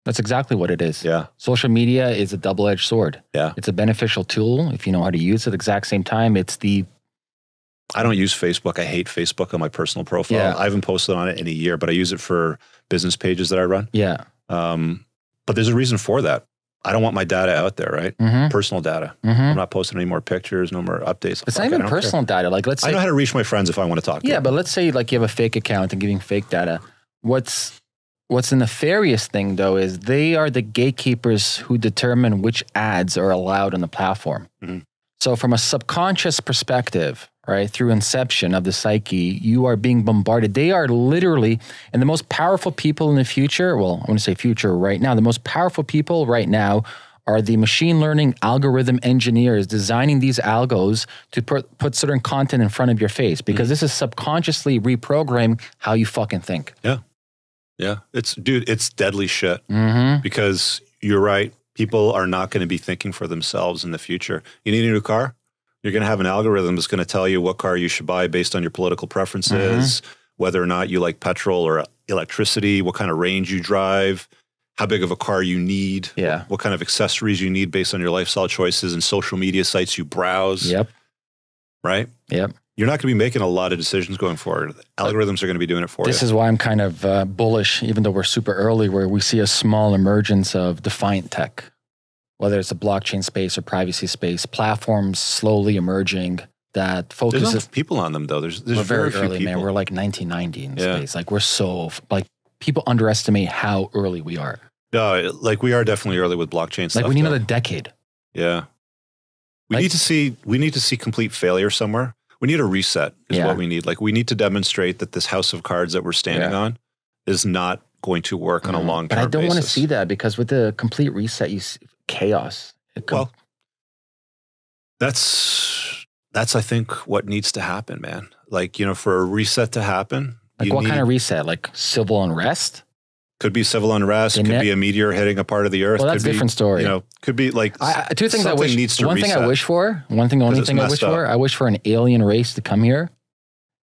That's exactly what it is. Yeah. Social media is a double-edged sword. Yeah. It's a beneficial tool if you know how to use it. At the exact same time, I don't use Facebook. I hate Facebook on my personal profile. Yeah. I haven't posted on it in a year, but I use it for business pages that I run. Yeah. But there's a reason for that. I don't want my data out there, right? Personal data. I'm not posting any more pictures, no more updates. It's not even personal data. Let's say, I know how to reach my friends if I want to talk to them. Yeah, but let's say you have a fake account and giving fake data. What's the nefarious thing, though, is they are the gatekeepers who determine which ads are allowed on the platform. So from a subconscious perspective, right, through inception of the psyche, you are being bombarded. They are literally, and the most powerful people in the future, well, I want to say future right now, the most powerful people right now are the machine learning algorithm engineers designing these algos to put certain content in front of your face because this is subconsciously reprogramming how you fucking think. Yeah. Yeah. It's deadly shit because you're right. People are not going to be thinking for themselves in the future. You need a new car? You're going to have an algorithm that's going to tell you what car you should buy based on your political preferences, whether or not you like petrol or electricity, what kind of range you drive, how big of a car you need, what kind of accessories you need based on your lifestyle choices and social media sites you browse. Right? You're not going to be making a lot of decisions going forward. Algorithms are going to be doing it for you. This is why I'm kind of bullish, even though we're super early, where we see a small emergence of defiant tech, whether it's a blockchain space or privacy space, platforms slowly emerging that There's focuses. enough people on them though. There's We're very very few early, people. man. We're like 1990 in space. Like we're so like people underestimate how early we are. No, like we are definitely early with blockchain stuff. Like we need though. another decade. Yeah. We Like- need to see complete failure somewhere. We need a reset is what we need. Like we need to demonstrate that this house of cards that we're standing on is not going to work on a long-term basis. But I don't want to see that because with the complete reset, you see chaos. Well, that's I think what needs to happen, man. Like, you know, for a reset to happen, like what kind of reset? Like civil unrest? Could be civil unrest. Could be a meteor hitting a part of the earth. Well, that's a different story. You know, could be like two things I wish. Needs to one reset. thing I wish for. One thing. The only thing I wish for. I wish for an alien race to come here,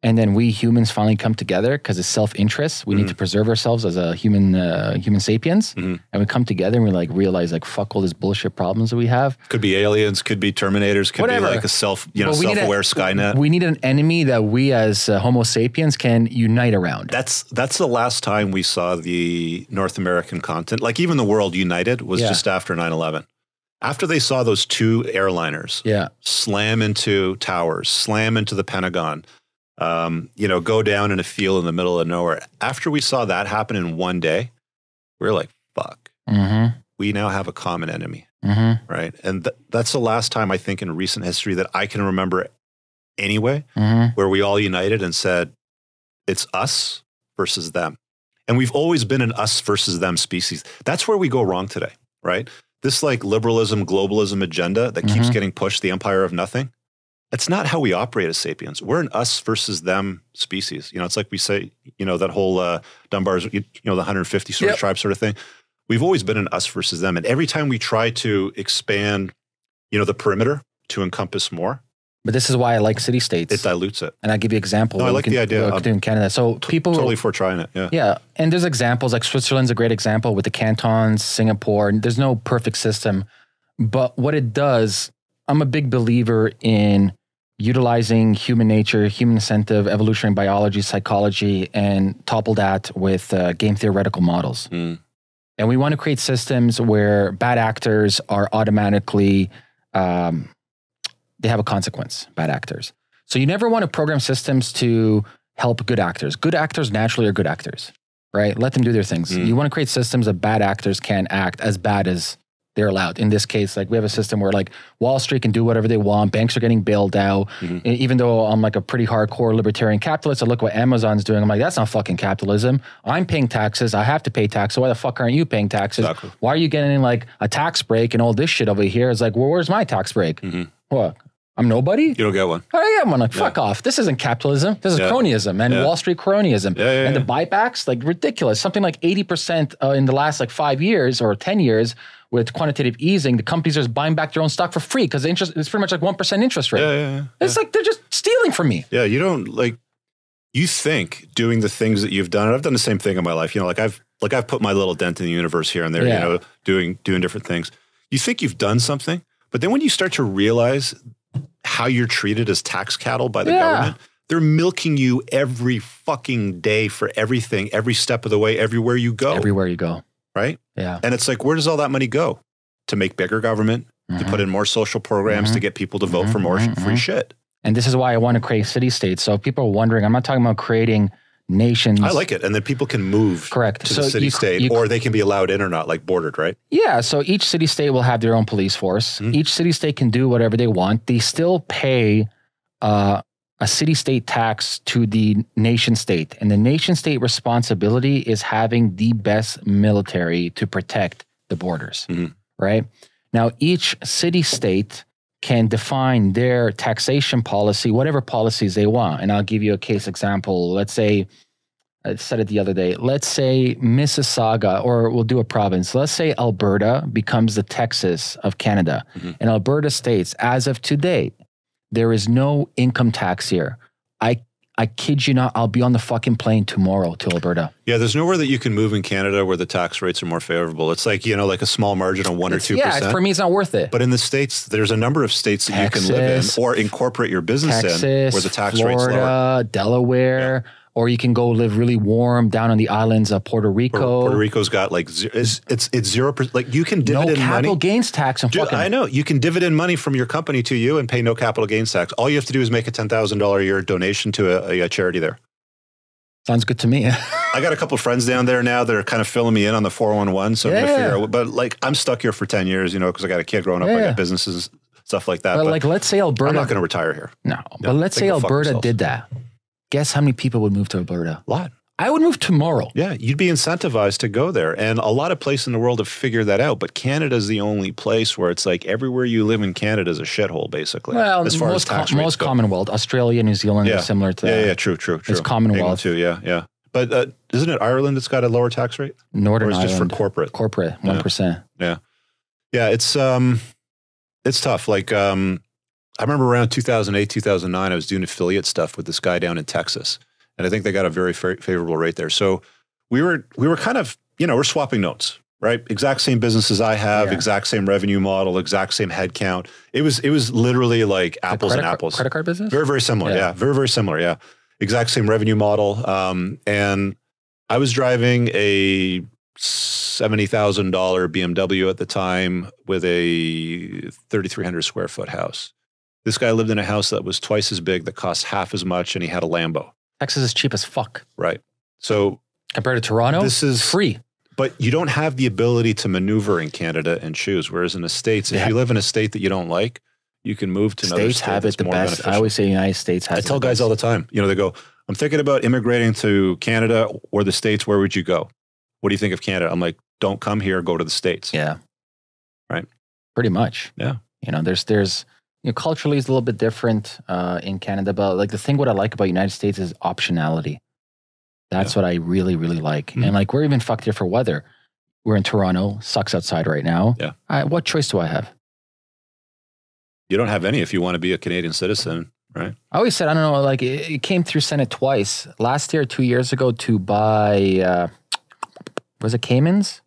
and then we humans finally come together because it's self-interest. We need to preserve ourselves as a human sapiens, and we come together and we like realize like fuck all this bullshit problems that we have. Could be aliens. Could be Terminators. Could be like a self-aware Skynet. We need an enemy that we as Homo sapiens can unite around. That's the last time we saw the North American continent, like even the world united, was just after 9/11. After they saw those two airliners slam into towers, slam into the Pentagon, you know, go down in a field in the middle of nowhere. After we saw that happen in one day, we were like, fuck, we now have a common enemy, right? And that's the last time I think in recent history that I can remember anyway, where we all united and said, it's us versus them. And we've always been an us versus them species. That's where we go wrong today, right? This like liberalism, globalism agenda that keeps getting pushed, the empire of nothing. That's not how we operate as sapiens. We're an us versus them species. You know, it's like we say, you know, that whole Dunbar's, you know, the 150 sort of tribe sort of thing. We've always been an us versus them. And every time we try to expand, you know, the perimeter to encompass more. But this is why I like city-states. It dilutes it. And I'll give you an example. No, I like the idea. What we do in Canada. So people totally for trying it. Yeah. Yeah. And there's examples like Switzerland's a great example with the cantons, Singapore. And there's no perfect system. But what it does, I'm a big believer in utilizing human nature, human incentive, evolutionary biology, psychology, and topple that with game theoretical models. And we want to create systems where bad actors are automatically, they have a consequence, bad actors. So you never want to program systems to help good actors. Good actors naturally are good actors, right? Let them do their things. You want to create systems that bad actors can act as bad as they're allowed. In this case, like we have a system where like Wall Street can do whatever they want. Banks are getting bailed out. Even though I'm like a pretty hardcore libertarian capitalist, I look what Amazon's doing. I'm like, that's not fucking capitalism. I'm paying taxes. I have to pay taxes. So why the fuck aren't you paying taxes? Exactly. Why are you getting like a tax break and all this shit over here? It's like, well, where's my tax break? What? I'm nobody? You don't get one. Oh, yeah, I'm like, fuck off. This isn't capitalism. This is cronyism and Wall Street cronyism. And the buybacks, like ridiculous. Something like 80% in the last like 5 years or 10 years with quantitative easing, the companies are just buying back their own stock for free because interest it's pretty much like 1% interest rate. It's like they're just stealing from me. Yeah, you don't like, you think doing the things that you've done, and I've done the same thing in my life, you know, like I've put my little dent in the universe here and there, you know, doing different things. You think you've done something, but then when you start to realize how you're treated as tax cattle by the government, they're milking you every fucking day for everything, every step of the way, everywhere you go. Everywhere you go. Right? Yeah. And it's like, where does all that money go? To make bigger government, to put in more social programs, to get people to vote for more free shit. And this is why I want to create city-states. So if people are wondering, I'm not talking about creating nations. I like it. And then people can move to the city-state, or they can be allowed in or not, like bordered, right? Yeah. So each city-state will have their own police force. Each city-state can do whatever they want. They still pay a city-state tax to the nation-state. And the nation-state responsibility is having the best military to protect the borders, right? Now, each city-state can define their taxation policy, whatever policies they want. And I'll give you a case example. Let's say, I said it the other day, let's say Mississauga, or we'll do a province. Let's say Alberta becomes the Texas of Canada. And Alberta states, as of today, there is no income tax here. I kid you not, I'll be on the fucking plane tomorrow to Alberta. Yeah, there's nowhere that you can move in Canada where the tax rates are more favorable. It's like, you know, like a small margin of 1 or 2%. Yeah, for me, it's not worth it. But in the States, there's a number of states that you can live in or incorporate your business in where the tax rate's lower. Delaware, or you can go live really warm down on the islands of Puerto Rico. Puerto Rico's got like it's 0%. Like you can dividend no capital money. gains tax. And I know you can dividend money from your company to you and pay no capital gains tax. All you have to do is make a $10,000 a year donation to a charity there. Sounds good to me. I got a couple of friends down there now that are kind of filling me in on the 411. So I'm going to figure out, but like I'm stuck here for 10 years, you know, because I got a kid growing up, I got businesses, stuff like that. But like, let's say Alberta. I'm not going to retire here. No, but let's say Alberta did that. Guess how many people would move to Alberta? A lot. I would move tomorrow. Yeah, you'd be incentivized to go there. And a lot of places in the world have figured that out. But Canada is the only place where it's like everywhere you live in Canada is a shithole, basically. Well, as far as tax rates most go. Commonwealth, Australia, New Zealand are similar to Yeah, true. It's Commonwealth. Too, yeah. But isn't it Ireland that's got a lower tax rate? Northern Ireland. Or is it just for corporate? Corporate, 1%. Yeah. It's tough. Like, I remember around 2008, 2009, I was doing affiliate stuff with this guy down in Texas. And I think they got a very favorable rate there. So we were kind of, you know, we're swapping notes, right? Exact same businesses I have, exact same revenue model, exact same head count. It was literally like apples and apples. Credit card business? Very, very similar. Yeah. Very similar. Yeah. Exact same revenue model. And I was driving a $70,000 BMW at the time with a 3,300 square foot house. This guy lived in a house that was twice as big, that cost half as much, and he had a Lambo. Texas is cheap as fuck. Right. So compared to Toronto, this is free. But you don't have the ability to maneuver in Canada and choose. Whereas in the States, if you live in a state that you don't like, you can move to another state. States have it the best. Beneficial. I always say the United States has it. I tell guys all the time, you know, they go, I'm thinking about immigrating to Canada or the States. Where would you go? What do you think of Canada? I'm like, don't come here, go to the States. Yeah. Right. Pretty much. Yeah. You know, there's you know, culturally it's a little bit different in Canada, but like the thing what I like about United States is optionality. That's what I really, really like. And like we're even fucked here for weather. We're in Toronto, sucks outside right now. Yeah. What choice do I have? You don't have any if you want to be a Canadian citizen, right? I always said, I don't know, like it came through Senate twice. Last year, 2 years ago to buy, was it Caymans?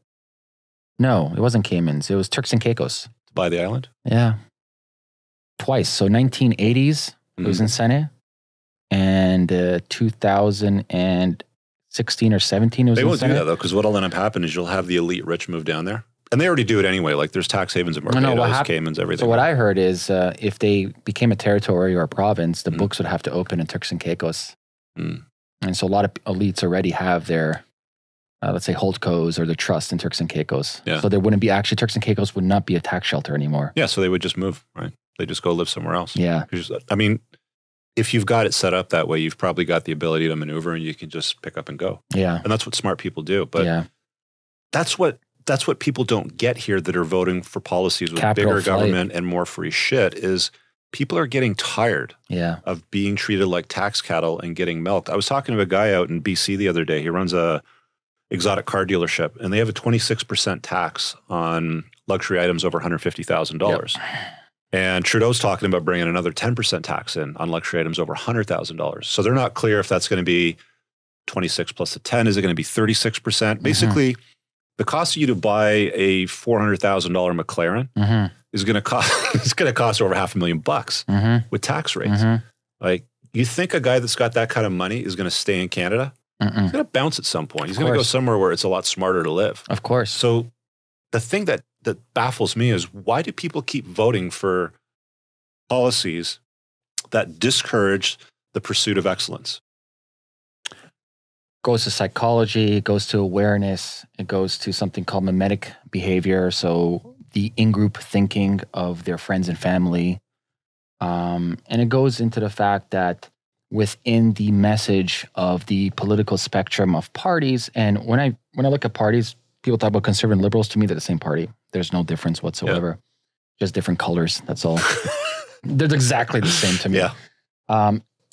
No, it wasn't Caymans. It was Turks and Caicos. To buy the island? Yeah. Twice. So 1980s, it was in Senate. And 2016 or 17, it was in Senate. They won't do that though, because what'll end up happening is you'll have the elite rich move down there. And they already do it anyway. Like there's tax havens in Barbados, Caymans, everything. So what I heard is if they became a territory or a province, the books would have to open in Turks and Caicos. And so a lot of elites already have their, let's say, holdcos or their trust in Turks and Caicos. Yeah. So there wouldn't be, actually, Turks and Caicos would not be a tax shelter anymore. Yeah, so they would just move, right? They just go live somewhere else. Yeah. I mean, if you've got it set up that way, you've probably got the ability to maneuver and you can just pick up and go. Yeah. And that's what smart people do. But that's what people don't get here that are voting for policies with bigger government and more free shit is people are getting tired of being treated like tax cattle and getting milked. I was talking to a guy out in BC the other day. He runs a exotic car dealership and they have a 26% tax on luxury items over $150,000. And Trudeau's talking about bringing another 10% tax in on luxury items over $100,000. So they're not clear if that's going to be 26 plus a 10. Is it going to be 36%? Basically, the cost of you to buy a $400,000 McLaren is going to cost, it's going to cost over $500,000 with tax rates. Like, you think a guy that's got that kind of money is going to stay in Canada? He's going to bounce at some point. He's going to go somewhere where it's a lot smarter to live. Of course. So the thing that baffles me is why do people keep voting for policies that discourage the pursuit of excellence? Goes to psychology, it goes to awareness, it goes to something called mimetic behavior. So the in-group thinking of their friends and family. And it goes into the fact that within the message of the political spectrum of parties, and when I look at parties, people talk about conservative and liberals. To me, they're the same party. There's no difference whatsoever. Just different colors. That's all. They're exactly the same to me.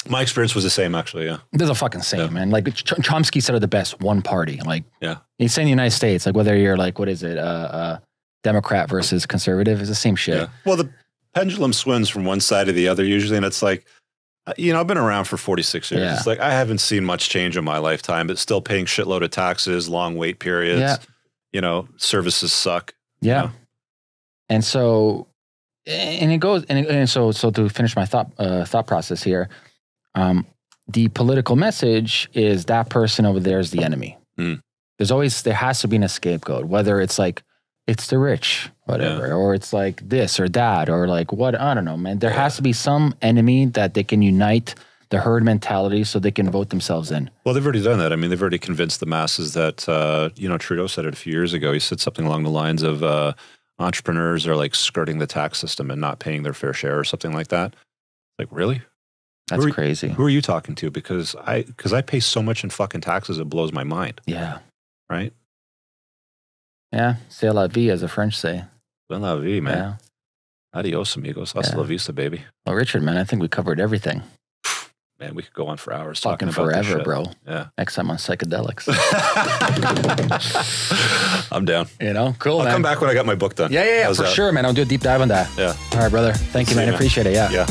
My experience was the same, actually. Yeah, they're the fucking same, man. Like Chomsky said, it the best. One party. Like, he's saying the United States. Like, whether you're like, what is it, Democrat versus conservative, is the same shit. Well, the pendulum swings from one side to the other usually, and it's like, you know, I've been around for 46 years. It's like I haven't seen much change in my lifetime, but still paying shitload of taxes, long wait periods. You know, services suck. You know? And so, and it goes, and so to finish my thought process here, the political message is that person over there is the enemy. There has to be a scapegoat, whether it's like, it's the rich, whatever, or it's like this or that, or like what, I don't know, man. There has to be some enemy that they can unite the herd mentality so they can vote themselves in. Well, they've already done that. I mean, they've already convinced the masses that, you know, Trudeau said it a few years ago. He said something along the lines of entrepreneurs are like skirting the tax system and not paying their fair share or something like that. Like, really? That's crazy. Who are you talking to? Because I pay so much in fucking taxes, it blows my mind. Yeah. Right? Yeah. C'est la vie, as the French say. C'est la vie, man. Yeah. Adios, amigos. Hasta la vista, baby. Well, Richard, man, I think we covered everything. Man, we could go on for hours talking about forever, this shit. bro. Yeah. Next time on Psychedelics. I'm down. You know, cool. I'll come back when I got my book done. Yeah, for sure, man. I'll do a deep dive on that. Yeah. All right, brother. Thank you, man. I appreciate it. Yeah.